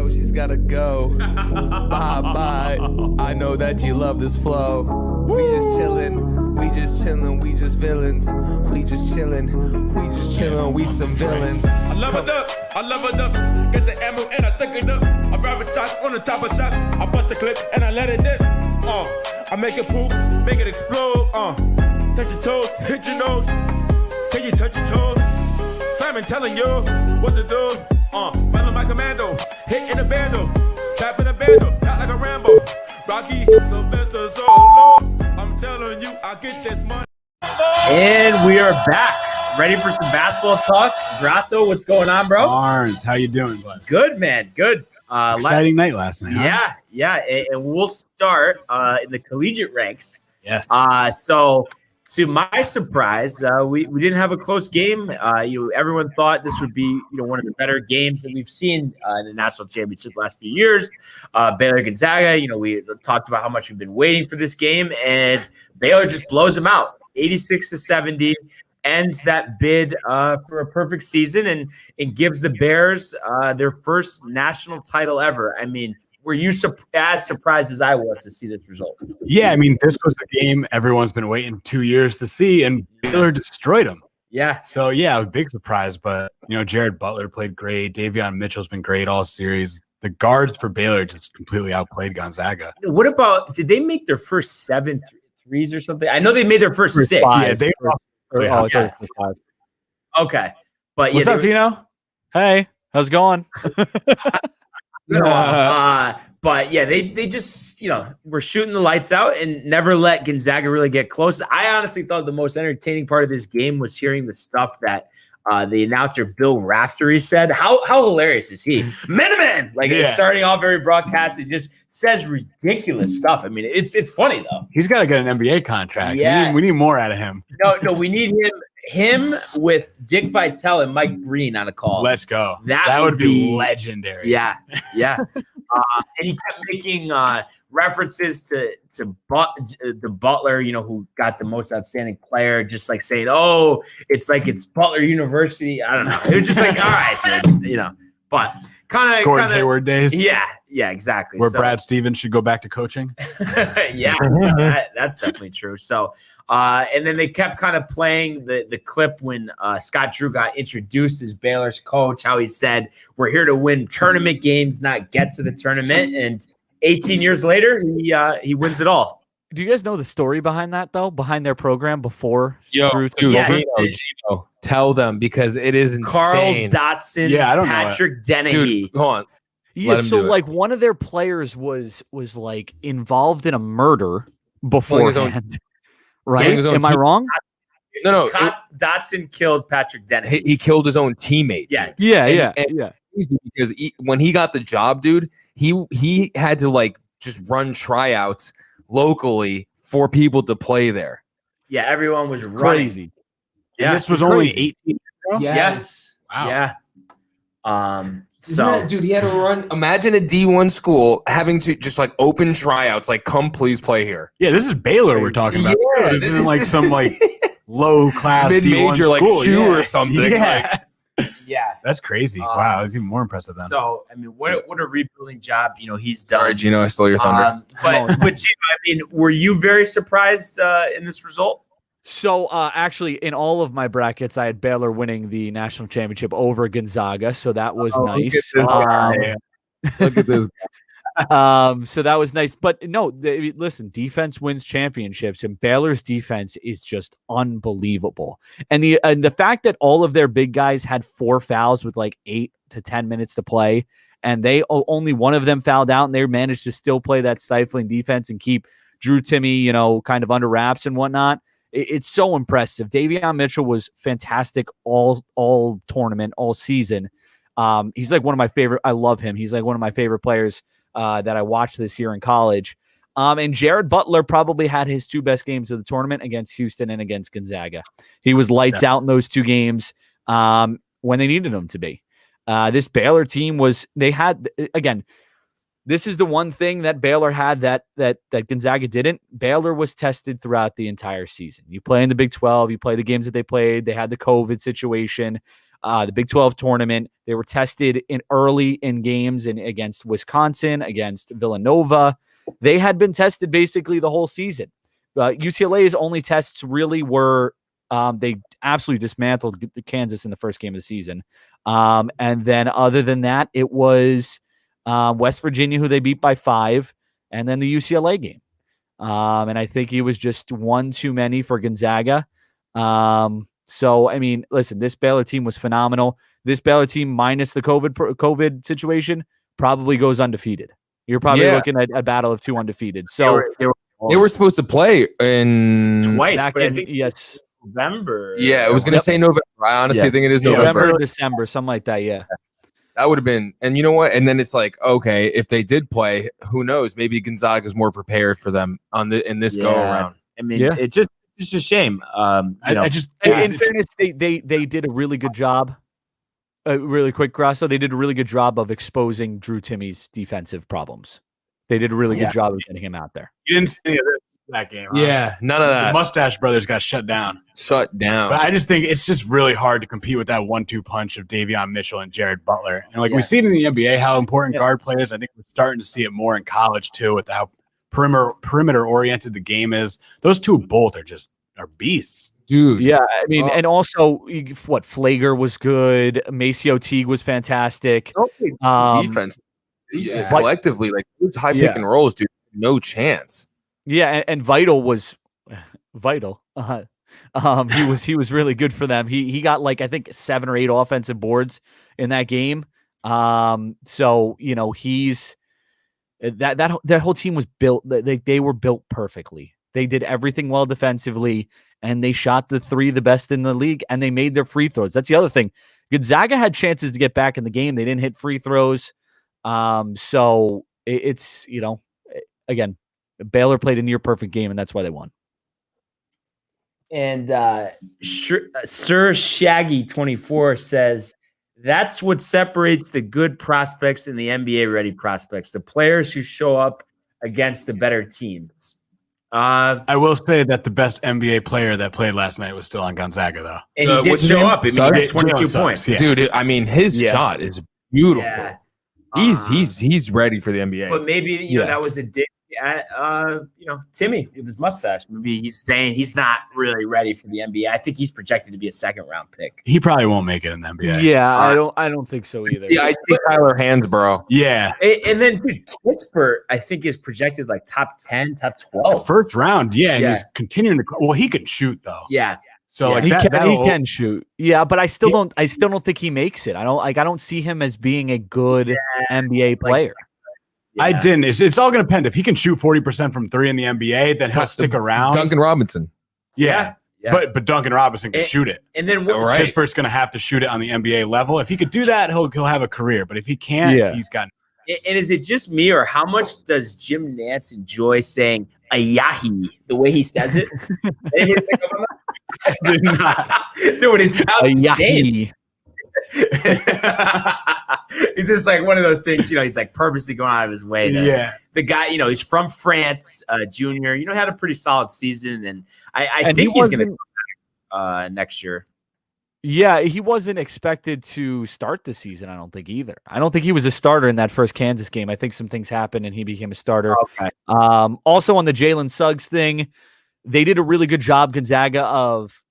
She's gotta go. Bye. I know that you love this flow. We just chillin', we just villains. We just chillin', we some villains. I love it up. Get the ammo and I stick it up. I grab a shot on the top of shots. I bust the clip and I let it dip. I make it poop, make it explode. Touch your toes, hit your nose. Can you touch your toes? Simon telling you what to do. Follow my commando, hit in a bando, trap in a bando, not like a Rambo. Rocky, Sylvester, Solo. I'm telling you, I get this money. And we are back, ready for some basketball talk. Grasso, what's going on, bro? Barnes, how you doing, bud? Good, man. Good. Exciting night last night. Huh? Yeah. And we'll start in the collegiate ranks. Yes. So to my surprise, we didn't have a close game. Everyone thought this would be one of the better games that we've seen in the national championship the last few years. Baylor Gonzaga, we talked about how much we've been waiting for this game, and Baylor just blows them out, 86-70. Ends that bid for a perfect season and gives the Bears their first national title ever. I mean, were you as surprised as I was to see this result? Yeah, I mean, this was the game everyone's been waiting 2 years to see, and Baylor destroyed them. Yeah. So, yeah, it was a big surprise. But, Jared Butler played great. Davion Mitchell's been great all series. The guards for Baylor just completely outplayed Gonzaga. What about – did they make their first 7 threes or something? I know they made their first 6. Yeah, they Okay. But what's up, Dino? Hey, how's it going? But yeah, they just were shooting the lights out and never let Gonzaga really get close. I honestly thought the most entertaining part of this game was hearing the stuff that the announcer Bill Raftery said. How hilarious is he? Man, starting off every broadcast, it just says ridiculous stuff. I mean, it's funny though. He's got to get an NBA contract. Yeah. We need more out of him. No, we need him with Dick Vitale and Mike Breen on a call. Let's go. That would be legendary. Yeah. And he kept making references to the Butler, who got the most outstanding player, just like saying, "Oh, it's like it's Butler University." I don't know. It was just like, all right, dude, but kind of Gordon Hayward days. Yeah, exactly. Where Brad Stevens should go back to coaching. That's definitely true. So, and then they kept kind of playing the clip when Scott Drew got introduced as Baylor's coach, how he said, "We're here to win tournament games, not get to the tournament." And 18 years later, he wins it all. Do you guys know the story behind that, though? Behind their program before Drew took yes. over? Gino, tell them because it is insane. Carl Dotson, I don't know Patrick Dennehy. Dude, hold on. Yeah, so like one of their players was like involved in a murder beforehand, right? Am I wrong? No. Dotson killed Patrick Dennehy. He killed his own teammate. Yeah. Because when he got the job, dude, he had to just run tryouts locally for people to play there. Yeah, everyone was running. Crazy. And this was only 18 years ago? Yes. Wow. Yeah. So, dude, he had to run. Imagine a D1 school having to just open tryouts, come please play here. Yeah, this is Baylor we're talking about. Yeah, this isn't some low class mid-major D1 school. shoe or something. Yeah. That's crazy. Wow, it's even more impressive than. So, I mean, what a rebuilding job, he's done. Sorry, Gino, I stole your thunder. But Gino, I mean, were you very surprised in this result? So actually, in all of my brackets, I had Baylor winning the national championship over Gonzaga, so that was nice. Look at this so that was nice. But no, listen, defense wins championships, and Baylor's defense is just unbelievable. And the fact that all of their big guys had 4 fouls with 8 to 10 minutes to play, and only one of them fouled out, and they managed to still play that stifling defense and keep Drew Timme, kind of under wraps and whatnot. It's so impressive. Davion Mitchell was fantastic all tournament, all season. He's one of my favorite. I love him. He's one of my favorite players that I watched this year in college. And Jared Butler probably had his 2 best games of the tournament against Houston and against Gonzaga. He was lights out in those 2 games when they needed him to be. This Baylor team this is the one thing that Baylor had that Gonzaga didn't. Baylor was tested throughout the entire season. You play in the Big 12, you play the games that they played. They had the COVID situation, the Big 12 tournament. They were tested early in games against Wisconsin, against Villanova. They had been tested basically the whole season. UCLA's only tests really were they absolutely dismantled Kansas in the first game of the season. And then other than that, it was West Virginia, who they beat by 5, and then the UCLA game. And I think he was just one too many for Gonzaga. So, I mean, listen, this Baylor team was phenomenal. This Baylor team, minus the COVID situation, probably goes undefeated. You're probably looking at a battle of 2 undefeated. So they were supposed to play in twice, back but in, I think yes, November. Yeah, I was going to say November. I honestly think it is November. December, something like that. Yeah. That would have been, and you know what? And then it's okay, if they did play, who knows? Maybe Gonzaga is more prepared for them in this go around. I mean, it's just just a shame. I just In fairness, they did a really good job. Really quick, Grasso. They did a really good job of exposing Drew Timmy's defensive problems. They did a really good job of getting him out there. you didn't see any of this that game. Huh? Yeah, none of The that. Mustache Brothers got shut down. Shut down. But I just think it's just really hard to compete with that 1-2 punch of Davion Mitchell and Jared Butler. And we see it in the NBA how important guard play is. I think we're starting to see it more in college too, with how perimeter oriented the game is. Those two both are beasts. Dude. Yeah, I mean, and also Flager was good. Maceo Teague was fantastic. Defense. Collectively, like those high pick and rolls, dude, no chance. Yeah, and Vital was vital. He was really good for them. He got like I think 7 or 8 offensive boards in that game. So he's that whole team was built. They were built perfectly. They did everything well defensively, and they shot the 3 the best in the league, and they made their free throws. That's the other thing. Gonzaga had chances to get back in the game. They didn't hit free throws. So it's again, Baylor played a near perfect game, and that's why they won. And Sir Shaggy 24 says that's what separates the good prospects and the NBA ready prospects, the players who show up against the better teams. I will say that the best NBA player that played last night was still on Gonzaga, though. And he did show up. I mean, he had 22 points. Yeah. Dude, I mean, his shot is beautiful. Yeah. He's ready for the NBA. But maybe that was a dig at Timmy with his mustache. Maybe he's saying he's not really ready for the NBA. I think he's projected to be a 2nd-round pick. He probably won't make it in the NBA. Yeah, I don't think so either. Yeah, I think Tyler Hansborough. Yeah. And then, dude, Kispert, I think, is projected like top 10, top 12. First round, and he's continuing to. Well, he can shoot though. Yeah. So he can shoot. Yeah, but I still don't think he makes it. I don't see him as being a good NBA player. I didn't. It's all going to depend. If he can shoot 40% from 3 in the NBA, then he'll stick around. Duncan Robinson. Yeah. But Duncan Robinson can shoot it. And then Kispert's going to have to shoot it on the NBA level. If he could do that, he'll have a carear. But if he can't, he's got. And is it just me, or how much does Jim Nance enjoy saying Ayahi the way he says it? Anybody pick up on that? I did not. No, it sounds Ayahi. It's just like one of those things, he's like purposely going out of his way. The guy, he's from France, junior, had a pretty solid season. And I think he's going to come back next year. Yeah, he wasn't expected to start the season, I don't think either. I don't think he was a starter in that first Kansas game. I think some things happened and he became a starter. Okay. Also on the Jalen Suggs thing, they did a really good job, Gonzaga, of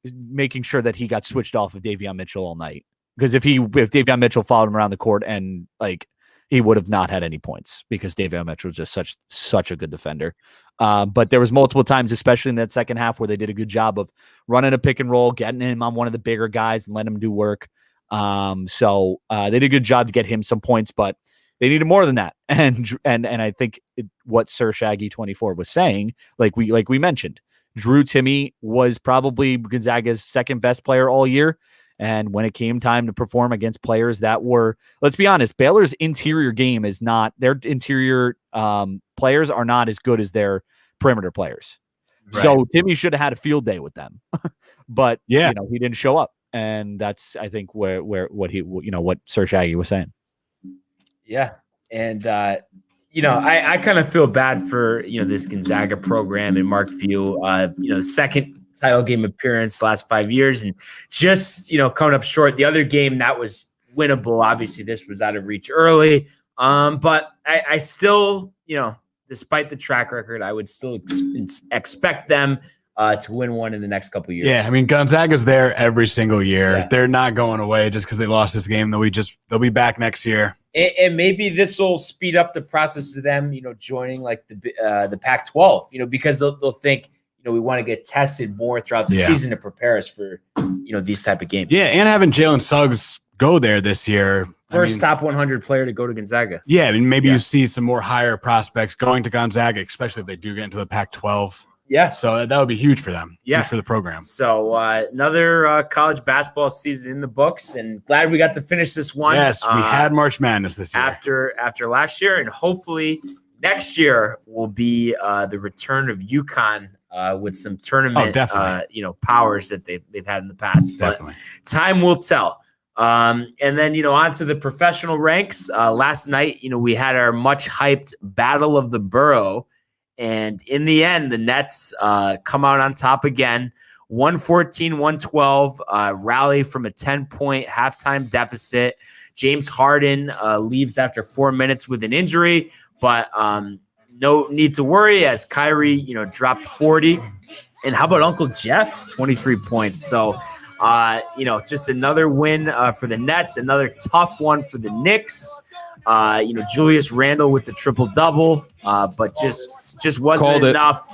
making sure that he got switched off of Davion Mitchell all night. Because if Davion Mitchell followed him around the court, and he would have not had any points, because Davion Mitchell was just such a good defender. But there was multiple times, especially in that second half, where they did a good job of running a pick and roll, getting him on one of the bigger guys and letting him do work. So they did a good job to get him some points, but they needed more than that. And I think what Sir Shaggy 24 was saying, like we mentioned, Drew Timme was probably Gonzaga's 2nd best player all year. And when it came time to perform against players that were, let's be honest, Baylor's interior game is not, their interior players are not as good as their perimeter players. Right. So Timme should have had a field day with them, but he didn't show up. And that's, I think, what Sir Shaggy was saying. Yeah. And, I kind of feel bad for, this Gonzaga program and Mark Few, 2nd title game appearance last 5 years, and just, coming up short. The other game that was winnable, obviously this was out of reach early. But I still, despite the track record, I would still expect them to win one in the next couple of years. Yeah, I mean, Gonzaga's there every single year. Yeah. They're not going away just because they lost this game. They'll be back next year. And maybe this will speed up the process of them, joining like the Pac-12, because they'll think, we want to get tested more throughout the season to prepare us for, these type of games. Yeah, and having Jalen Suggs go there this year. First top 100 player to go to Gonzaga. Yeah, I mean, maybe you see some more higher prospects going to Gonzaga, especially if they do get into the Pac-12. Yeah. So that would be huge for them. Yeah. Huge for the program. So another college basketball season in the books, and glad we got to finish this one. Yes, we had March Madness this year. After last year, and hopefully next year will be the return of UConn with some tournament, definitely. powers that they've had in the past. Definitely. But time will tell. And then, on to the professional ranks. Last night, we had our much hyped Battle of the Borough. And in the end, the Nets come out on top again, 114-112, rally from a 10-point halftime deficit. James Harden leaves after 4 minutes with an injury, but no need to worry as Kyrie, dropped 40. And how about Uncle Jeff? 23 points. So, just another win for the Nets, another tough one for the Knicks. Julius Randle with the triple-double, but just wasn't enough,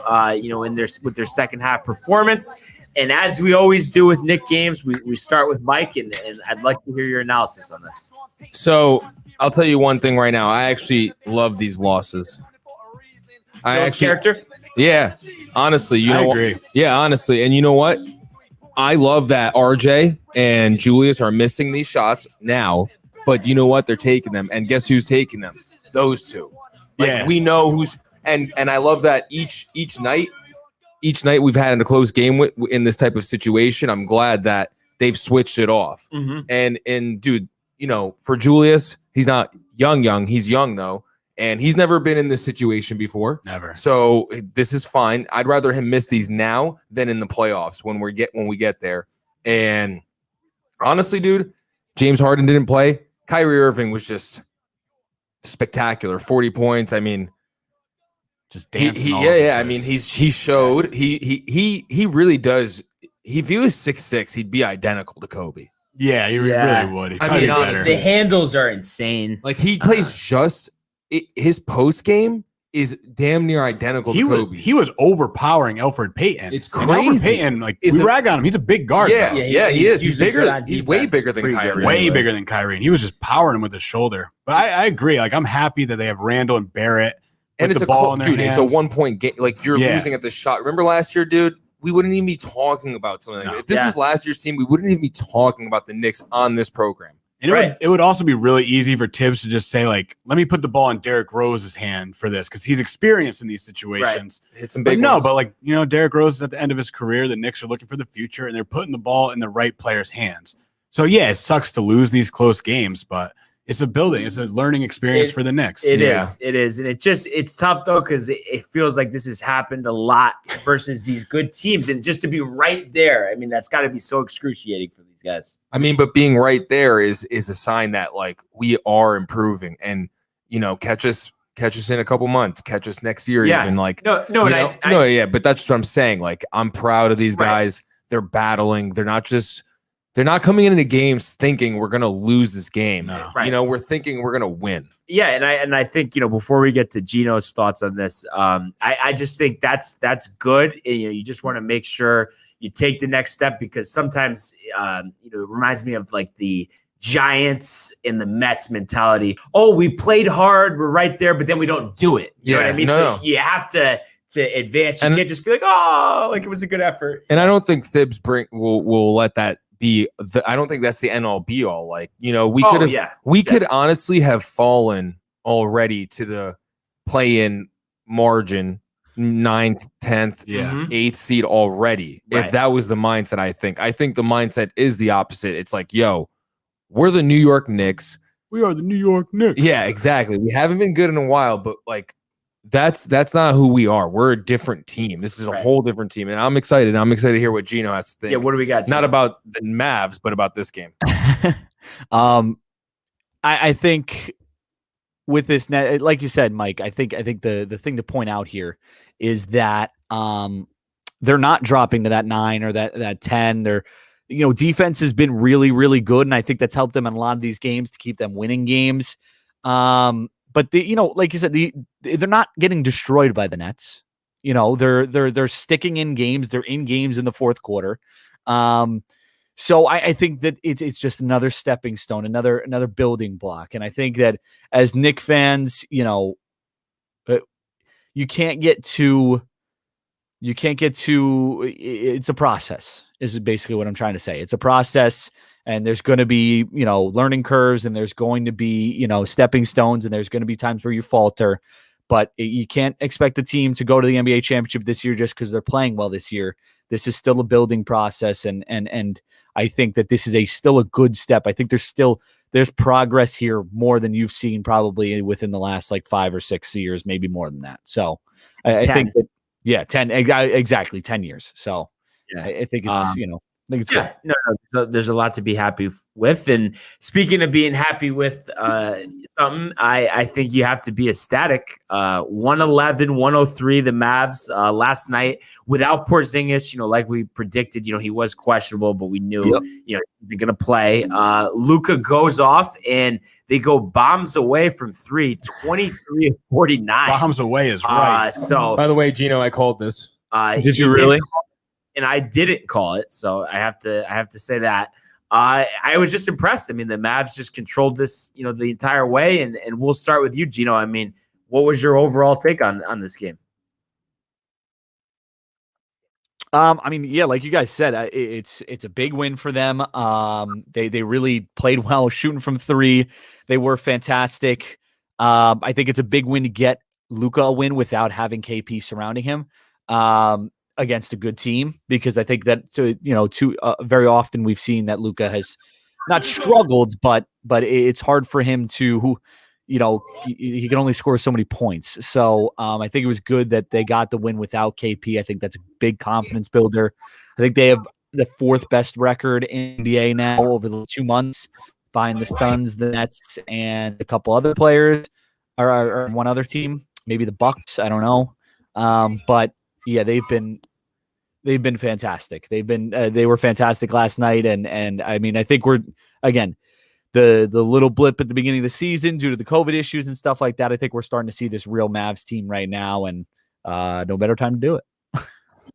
with their second half performance. And as we always do with Knick games, we start with Mike, and I'd like to hear your analysis on this. So I'll tell you one thing right now. I actually love these losses. Character? Yeah, honestly, I agree. Yeah, honestly, and you know what? I love that RJ and Julius are missing these shots now, but you know what? They're taking them, and guess who's taking them? Those two. We know who's. And I love that each night we've had in a close game in this type of situation. I'm glad that they've switched it off. Mm-hmm. And dude, for Julius, he's not young. He's young though, and he's never been in this situation before. Never. So this is fine. I'd rather him miss these now than in the playoffs when we get there. And honestly, dude, James Harden didn't play. Kyrie Irving was just spectacular. 40 points. I mean. Just dancing. I mean, he showed he really does. If he was 6'6", he'd be identical to Kobe. Yeah, he really would. I mean, honestly, the handles are insane. Like he plays his post game is damn near identical to Kobe. He was overpowering Elfrid Payton. It's crazy. Elfrid Payton, we rag on him. He's a big guard. Yeah, he is. He's bigger. He's way bigger than Kyrie. Way bigger than Kyrie. And he was just powering him with his shoulder. But I agree. I'm happy that they have Randall and Barrett. And it's the ball in their hands. It's a 1 point game. Like you're losing at the shot. Remember last year, dude? We wouldn't even be talking about something like that. If this was last year's team, we wouldn't even be talking about the Knicks on this program. And it would also be really easy for Tibbs to just say, let me put the ball in Derrick Rose's hand for this because he's experienced in these situations. Right. Hit some big ones. But Derrick Rose is at the end of his career. The Knicks are looking for the future, and they're putting the ball in the right player's hands. So, it sucks to lose these close games, but it's a learning experience for the Knicks. It is. And it's tough though, because it feels like this has happened a lot versus these good teams. And just to be right there, I mean, that's got to be so excruciating for these guys. I mean, but being right there is a sign that we are improving and, catch us in a couple months, catch us next year. Yeah. Even but that's what I'm saying. I'm proud of these guys. They're battling. They're not coming into games thinking we're going to lose this game. No. Right. We're thinking we're going to win. Yeah, and I think before we get to Gino's thoughts on this, I just think that's good. You just want to make sure you take the next step because sometimes it reminds me of the Giants and the Mets mentality. Oh, we played hard, we're right there, but then we don't do it. You know what I mean? So you have to advance. You can't just be it was a good effort. And I don't think Thibs will let that be. I don't think that's the end all be all. We could honestly have fallen already to the play-in margin, 9th, 10th, 8th seed already. Right. If that was the mindset, I think the mindset is the opposite. It's we're the New York Knicks. We are the New York Knicks. Yeah, exactly. We haven't been good in a while, but that's not who we are. We're a different team. This is a whole different team, and I'm excited. I'm excited to hear what Gino has to think. Yeah, what do we got? Not about the Mavs, but about this game. I think with this net, like you said, Mike, I think the thing to point out here is that they're not dropping to that 9 or that 10. They're defense has been really, really good, and I think that's helped them in a lot of these games to keep them winning games. But like you said, they're not getting destroyed by the Nets. They're sticking in games. They're in games in the fourth quarter. So I think that it's just another stepping stone, another building block. And I think that as Knick fans, you can't get too. It's a process. Is basically what I'm trying to say. It's a process. And there's going to be, learning curves, and there's going to be, stepping stones, and there's going to be times where you falter. but you can't expect the team to go to the NBA championship this year just because they're playing well this year. This is still a building process, and I think that this is still a good step. I think there's progress here more than you've seen probably within the last like 5 or 6 years, maybe more than that. So I think that 10 exactly 10 years. So yeah, I think it's I think it's good. No, there's a lot to be happy with. And speaking of being happy with something, I think you have to be ecstatic. 111-103, the Mavs last night without Porzingis. Like we predicted, he was questionable, but we knew he wasn't going to play. Luka goes off and they go bombs away from 3, 23-49. Bombs away is right. So by the way, Gino, I called this. Did you really? And I didn't call it, so I have to say that. I was just impressed. I mean, the Mavs just controlled this, the entire way. And we'll start with you, Gino. I mean, what was your overall take on this game? I mean, yeah, like you guys said, it's a big win for them. They really played well shooting from 3. They were fantastic. I think it's a big win to get Luka a win without having KP surrounding him. Against a good team, because I think that very often we've seen that Luka has not struggled, but it's hard for him to, he can only score so many points. So I think it was good that they got the win without KP. I think that's a big confidence builder. I think they have the 4th best record in NBA now over the 2 months, behind the Suns, the Nets, and a couple other players, or one other team, maybe the Bucks. I don't know, but yeah, they've been fantastic. They were fantastic last night, and I mean, I think we're again the little blip at the beginning of the season due to the COVID issues and stuff like that. I think we're starting to see this real Mavs team right now, and no better time to do it.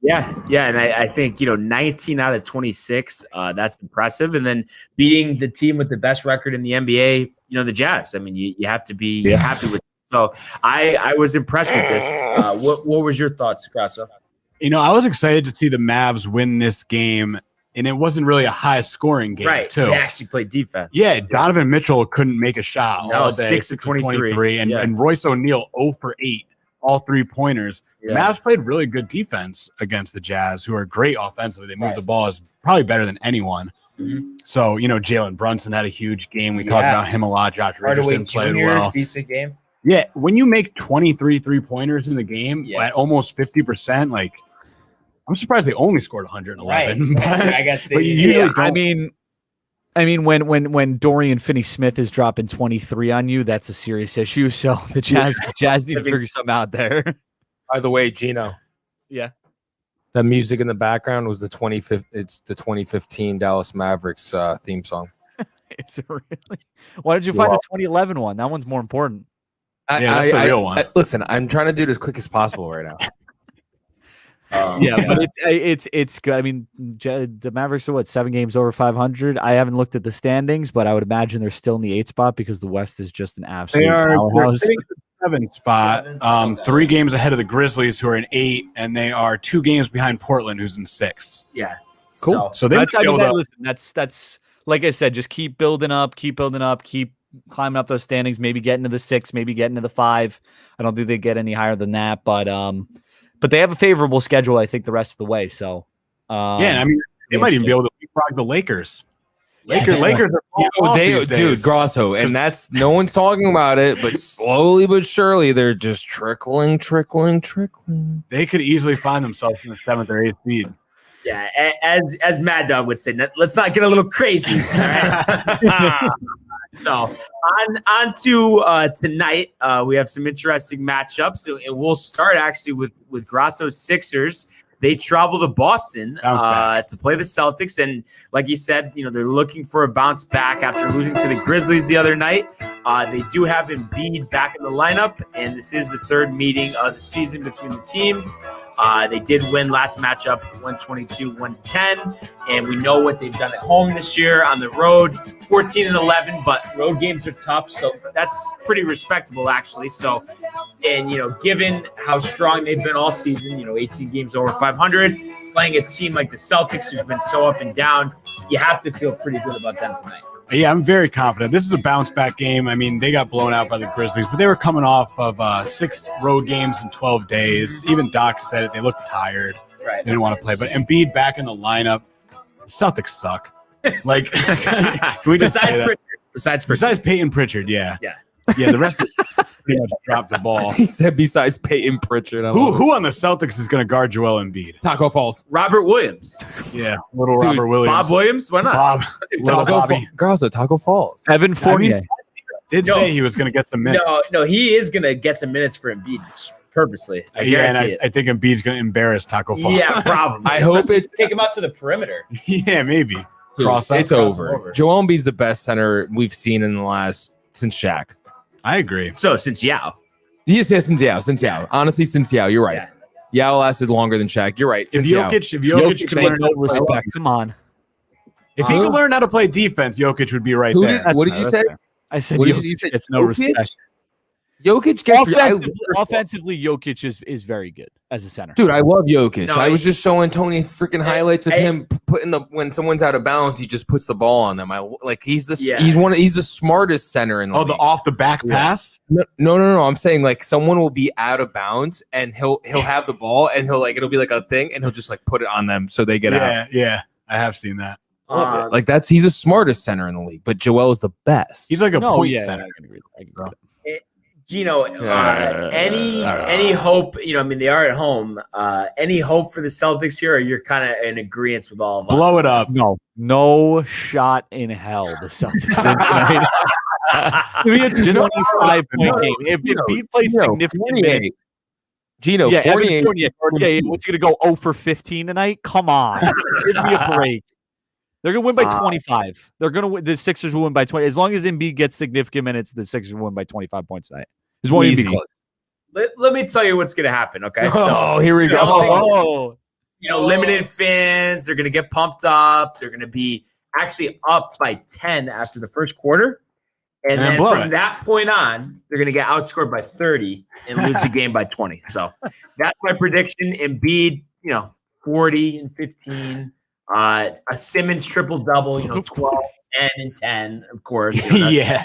Yeah, and I think 19 out of 26, that's impressive, and then beating the team with the best record in the NBA, the Jazz. I mean, you have to be happy with it. So I was impressed with this. What was your thoughts, Grasso? I was excited to see the Mavs win this game, and it wasn't really a high-scoring game, right? Too. They actually played defense. Yeah, Donovan Mitchell couldn't make a shot all day. 6 of 23, and Royce O'Neal 0 for 8, all 3-pointers. Yeah. Mavs played really good defense against the Jazz, who are great offensively. They move the ball is probably better than anyone. Mm-hmm. So Jalen Brunson had a huge game. We talked about him a lot. Josh Richardson played well. Decent game. Yeah, when you make 23 3-pointers in the game at almost 50%, like I'm surprised they only scored 111. Right. I guess but you usually don't. I mean, when Dorian Finney-Smith is dropping 23 on you, that's a serious issue. So the Jazz need to figure something out there. By the way, Gino. Yeah. The music in the background was the 2015 Dallas Mavericks theme song. Is it really? Why did you find the 2011 one? That one's more important. That's the real one. Listen, I'm trying to do it as quick as possible right now. But it's good. I mean, the Mavericks are 7 games over 500. I haven't looked at the standings, but I would imagine they're still in the 8th spot because the West is just an absolute powerhouse. They're sitting at the 7th spot, 3 games ahead of the Grizzlies, who are in 8, and they are 2 games behind Portland, who's in 6. Yeah, cool. So they listen. That's like I said. Just keep building up, keep climbing up those standings. Maybe get into the 6, maybe get into the 5. I don't think they get any higher than that, but they have a favorable schedule, I think, the rest of the way. So, and I mean, they might even be able to leapfrog the Lakers. Lakers are dude, Grosso, and that's no one's talking about it, but slowly but surely they're just trickling. They could easily find themselves in the 7th or 8th seed. Yeah, as Mad Dog would say, let's not get a little crazy. All right? So on to tonight, we have some interesting matchups, and we'll start actually with Grasso's Sixers. They travel to Boston to play the Celtics, and like you said, they're looking for a bounce back after losing to the Grizzlies the other night. They do have Embiid back in the lineup, and this is the 3rd meeting of the season between the teams. They did win last matchup 122-110, and we know what they've done at home this year. On the road, 14-11, but road games are tough, so that's pretty respectable actually. So, and given how strong they've been all season, 18 games over 500, playing a team like the Celtics who's been so up and down, you have to feel pretty good about them tonight. Yeah, I'm very confident. This is a bounce back game. I mean, they got blown out by the Grizzlies, but they were coming off of 6 road games in 12 days. Even Doc said it. They looked tired. Right. They didn't want to play. But Embiid back in the lineup. Celtics suck. Like, can we just say that? Besides Peyton Pritchard, yeah. Yeah, the rest of pretty much dropped the ball. He said besides Peyton Pritchard. Who on the Celtics is going to guard Joel Embiid? Taco Falls. Robert Williams. Yeah, little Robert Williams. Bob Williams? Why not? Bob. Little Bobby. Girls at Taco Falls. Evan Fournier. Did say he was going to get some minutes. No, he is going to get some minutes for Embiid purposely. I guarantee it. I think Embiid's going to embarrass Taco Falls. Yeah, probably. I hope it's take him out to the perimeter. Yeah, maybe. Dude, Cross it's up, over. Joel Embiid's the best center we've seen in the last since Shaq. I agree. So since Yao. Yes, since Yao. Honestly, since Yao, you're right. Yeah. Yao lasted longer than Shaq. You're right. If Since Yao. Jokic could learn no respect. Come on. If he could learn how to play defense, Jokic would be right there. What did you say? I said What did Jokic you say? gets no respect. Jokic gets Offensively, Jokic is very good as a center. Dude, I love Jokic. No, I was just showing Tony freaking highlights of him putting when someone's out of bounds, he just puts the ball on them. He's the smartest center in the league. The off the back pass? No. I'm saying like someone will be out of bounds and he'll have the ball and it'll be like a thing and he'll just like put it on them so they get out. Yeah, I have seen that. He's the smartest center in the league, but Joel is the best. He's like a point center. I can agree with that. Gino, any hope? I mean, they are at home. Any hope for the Celtics here, or you're kind of in agreement with all of us? Blow it up. No shot in hell. The Celtics. Give me a 25-point game. If Embiid plays significant minutes, Gino, Fournier. What's going to go 0 for 15 tonight? Come on, give me a break. They're going to win by 25. They're going to win. The Sixers will win by 20. As long as Embiid gets significant minutes, the Sixers will win by 25 points tonight. It's one easy. Let me tell you what's going to happen. Okay. So here we go. Limited fans. They're going to get pumped up. They're going to be actually up by 10 after the first quarter. And then from that point on, they're going to get outscored by 30 and lose the game by 20. So that's my prediction. Embiid, 40 and 15. A Simmons triple-double, 12, 10, and 10, of course.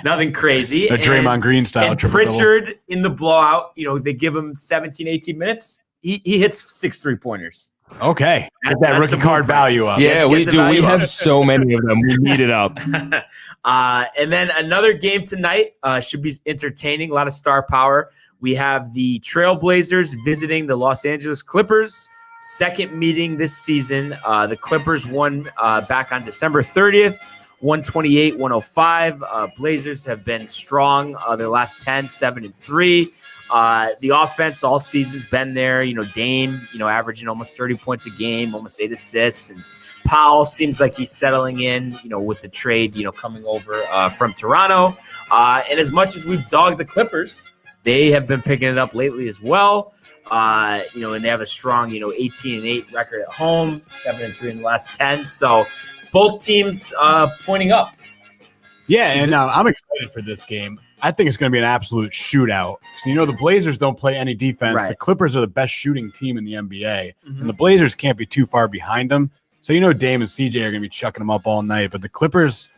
Nothing crazy. A Draymond Green style and triple-double. Pritchard in the blowout, they give him 17, 18 minutes. He hits 6 3-pointers. Okay. Get that rookie card value up. Yeah, we do. We have so many of them. We need it up. And then another game tonight should be entertaining. A lot of star power. We have the Trailblazers visiting the Los Angeles Clippers. Second meeting this season. The Clippers won back on December 30th, 128-105. Blazers have been strong their last 10, 7-3. The offense all season's been there. Dame, averaging almost 30 points a game, almost 8 assists. And Powell seems like he's settling in, with the trade, coming over from Toronto. And as much as we've dogged the Clippers, they have been picking it up lately as well. And they have a strong, 18-8 record at home, 7-3 in the last 10. So both teams pointing up. Yeah, and I'm excited for this game. I think it's going to be an absolute shootout. So, the Blazers don't play any defense. Right. The Clippers are the best shooting team in the NBA. Mm-hmm. And the Blazers can't be too far behind them. So, Dame and CJ are going to be chucking them up all night. But the Clippers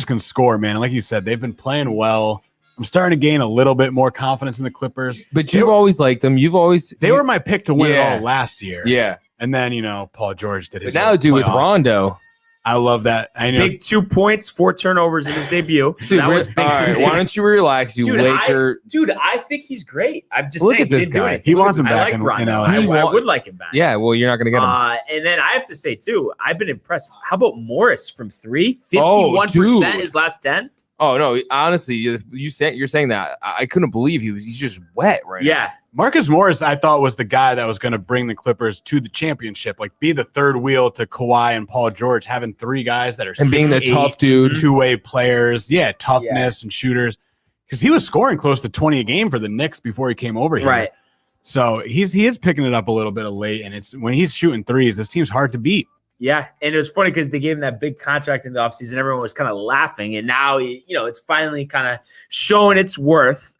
can score, man. And like you said, they've been playing well. I'm starting to gain a little bit more confidence in the Clippers. But you've always liked them. They were my pick to win it all last year. Yeah. And then, Paul George did his. But now, dude, with Rondo. I love that. I know. Big 2 points, 4 turnovers in his debut. Dude, that was big. All right, why don't you relax, Laker? I think he's great. I'm just Look saying. at this guy. He wants him back. I like Rondo. I would like him back. Yeah, well, you're not going to get him. And then I have to say, too, I've been impressed. How about Morris from 3? 51% his last 10. Oh, no, honestly, you're saying that. I couldn't believe he's just wet right now. Marcus Morris, I thought, was the guy that was going to bring the Clippers to the championship, like be the third wheel to Kawhi and Paul George, having 3 guys that are and being the tough dude, two-way players, toughness and shooters, because he was scoring close to 20 a game for the Knicks before he came over here. Right. So he is picking it up a little bit of late, and it's when he's shooting threes, this team's hard to beat. Yeah, and it was funny because they gave him that big contract in the offseason. Everyone was kind of laughing, and now it's finally kind of showing its worth.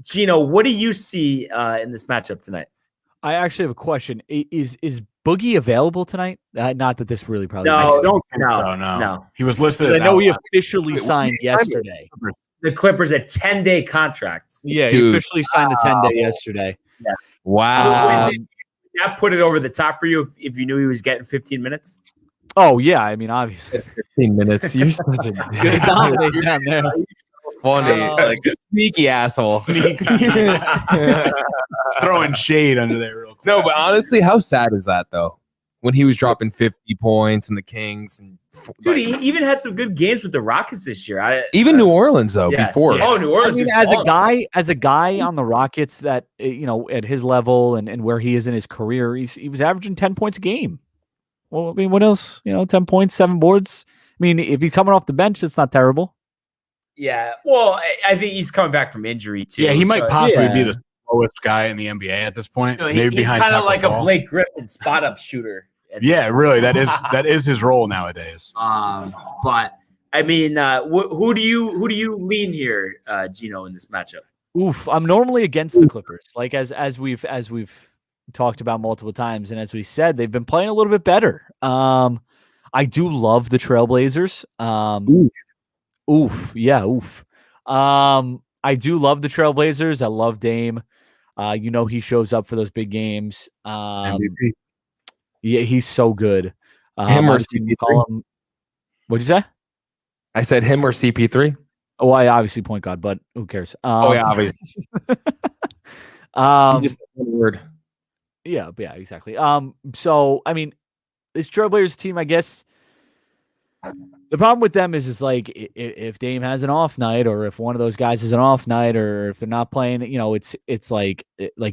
Gino, what do you see in this matchup tonight? I actually have a question. Is Boogie available tonight? Not that this really probably. No, I don't think no, so. No. no. He was listed. I As know he out. officially signed yesterday. The Clippers a 10-day contract. Yeah, he Dude. officially signed the 10-day yesterday. Wow. That put it over the top for you if you knew he was getting 15 minutes. Oh yeah, I mean obviously 15 minutes. You're such a good dominate down there. funny, like sneaky asshole. Throwing shade under there real quick. No, but honestly, how sad is that though? When he was dropping 50 points and the Kings, and Dude, he even had some good games with the Rockets this year. even New Orleans though. Yeah. Before, Oh, New I Orleans. mean, as a guy on the Rockets that at his level and where he is in his career, he was averaging 10 points a game. Well, I mean, what else? 10 points, 7 boards. I mean, if he's coming off the bench, it's not terrible. Yeah. Well, I think he's coming back from injury too. Yeah, he might so- possibly be yeah. the slowest guy in the NBA at this point. He's behind kind of Tucker like Fall. a Blake Griffin spot up shooter. Yeah, really, that is his role nowadays. But I mean, who do you lean here, Gino, in this matchup? Oof, I'm normally against the Clippers. Like as we've talked about multiple times, and as we said, they've been playing a little bit better. I do love the Trailblazers. Oof. I do love the Trailblazers. I love Dame. He shows up for those big games. MVP. Yeah, he's so good. Him or Obviously, we CP3? call him. What'd you say? I said him or CP3. Oh, I obviously point guard, but who cares? Obviously. Just one word. Yeah, exactly. So I mean, this Trailblazers team, I guess the problem with them is like if Dame has an off night, or if one of those guys has an off night, or if they're not playing, it's like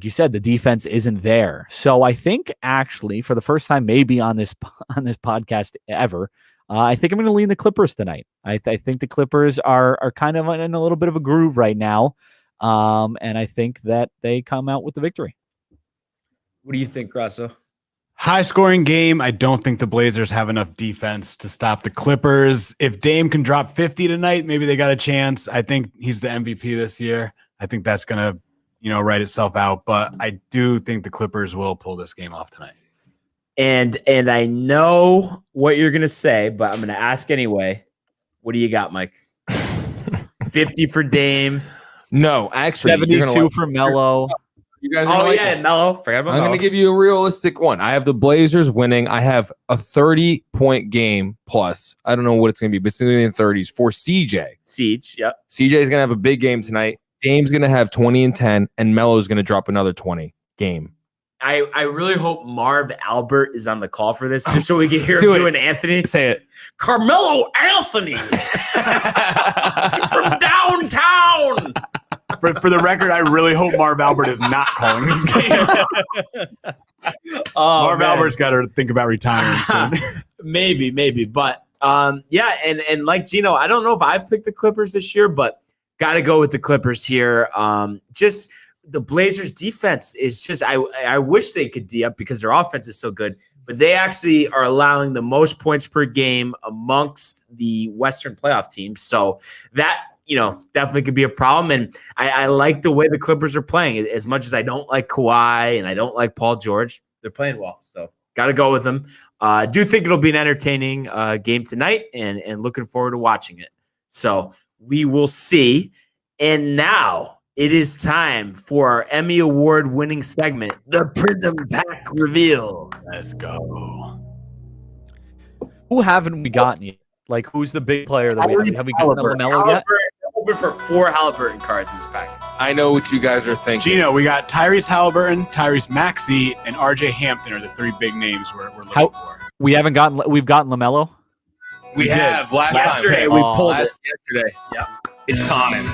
you said, the defense isn't there. So I think actually for the first time maybe on this podcast ever, I think I'm going to lean the Clippers tonight. I think the Clippers are kind of in a little bit of a groove right now, and I think that they come out with the victory. What do you think, Grasso? High scoring game. I don't think the Blazers have enough defense to stop the Clippers. If Dame can drop 50 tonight, maybe they got a chance. I think he's the MVP this year. I think that's going to, write itself out. But I do think the Clippers will pull this game off tonight. And I know what you're going to say, but I'm going to ask anyway. What do you got, Mike? 50 for Dame. No, actually, 72 for Melo. You guys Oh, yeah, Melo. Forget about I'm Melo. going to give you a realistic one. I have the Blazers winning. I have a 30-point game plus. I don't know what it's going to be, but it's going to be in the 30s for CJ. Siege, yep. CJ is going to have a big game tonight. Dame's going to have 20 and 10, and Melo's going to drop another 20 game. I really hope Marv Albert is on the call for this, just so we can hear him Do it. doing Anthony. Say it. Carmelo Anthony from downtown. For the record, I really hope Marv Albert is not calling this game. Marv Albert's got to think about retiring soon. maybe. But yeah, and like Gino, I don't know if I've picked the Clippers this year, but got to go with the Clippers here. Just the Blazers defense is just, I wish they could D up because their offense is so good, but they actually are allowing the most points per game amongst the Western playoff teams. So that, definitely could be a problem. And I like the way the Clippers are playing. As much as I don't like Kawhi and I don't like Paul George, they're playing well. So got to go with them. I do think it'll be an entertaining game tonight and looking forward to watching it. So we will see. And now it is time for our Emmy Award winning segment, the Prism Pack Reveal. Let's go. Who haven't we gotten yet? Like, who's the big player that we have we gotten LaMelo yet? Open for 4 Halliburton cards in this pack. I know what you guys are thinking. Gino, we got Tyrese Halliburton, Tyrese Maxey, and RJ Hampton are the 3 big names we're looking for. We've gotten LaMelo. We have last Yesterday, time. we pulled it. Yesterday. Yep. It's time.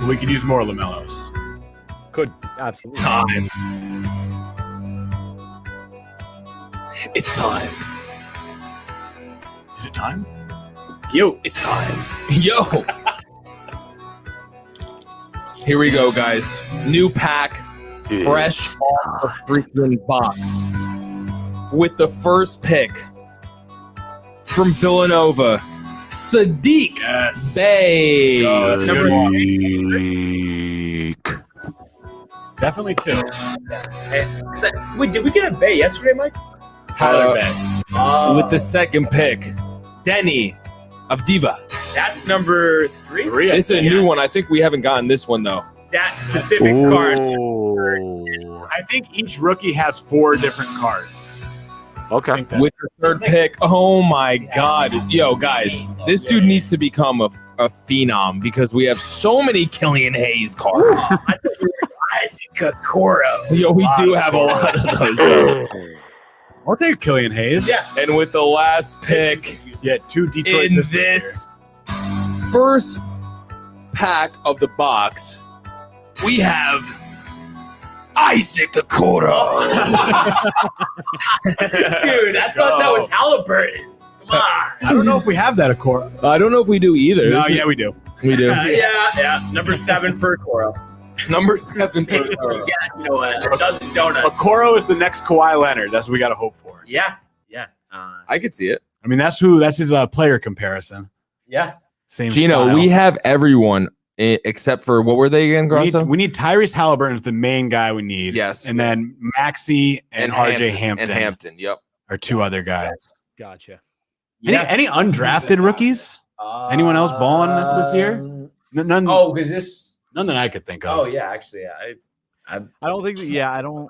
We could use more LaMelos. Could absolutely. Time. It's time. Is it time? Yo, It's time. Yo. Here we go, guys. New pack, fresh off the freaking box. With the first pick from Villanova, Sadiq Bey. Let's go. Number Definitely 2. wait, did we get a Bay yesterday, Mike? Tyler Bet. With the second pick, Denny of Diva. That's number 3. This is a new one. I think we haven't gotten this one though. That specific card. I think each rookie has 4 different cards. Okay. With the third pick, oh my God. Yo, guys, this dude needs to become a phenom because we have so many Killian Hayes cards. I thought you were Isaac Okoro. Yo, we do have a lot of those. I'll take Killian Hayes. Yeah. And with the last pick Yeah, 2 Detroit in Pistons this first pack of the box, we have Isaac Okoro. Dude, I thought that was Halliburton. Come on. I don't know if we have that Okoro. I don't know if we do either. No, This is- yeah, we do. we do. Yeah. Number 7 for Okoro. Number 7 for You got, a dozen donuts. Okoro is the next Kawhi Leonard. That's what we got to hope for. Yeah. I could see it. I mean, that's his player comparison. Yeah. Same Gino, style. we have everyone except for what were they again, Grosso? we need Tyrese Halliburton is the main guy we need. Yes. And then Maxey and RJ Hampton, And Hampton, yep. are 2 other guys. Gotcha. Any undrafted rookies? Anyone else balling this year? None. Oh, because this. None that I could think of. Oh, yeah, actually, I don't think that, I don't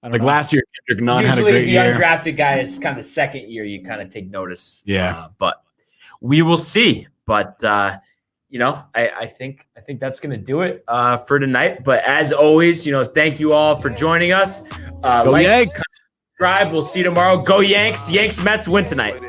Like know. last year, Kendrick Nunn had a usually great the year. undrafted guy is kind of second year. You kind of take notice. Yeah. But we will see. But I think that's gonna do it for tonight. But as always, thank you all for joining us. Like, Yanks. subscribe. We'll see you tomorrow. Go Yanks! Yanks Mets win tonight.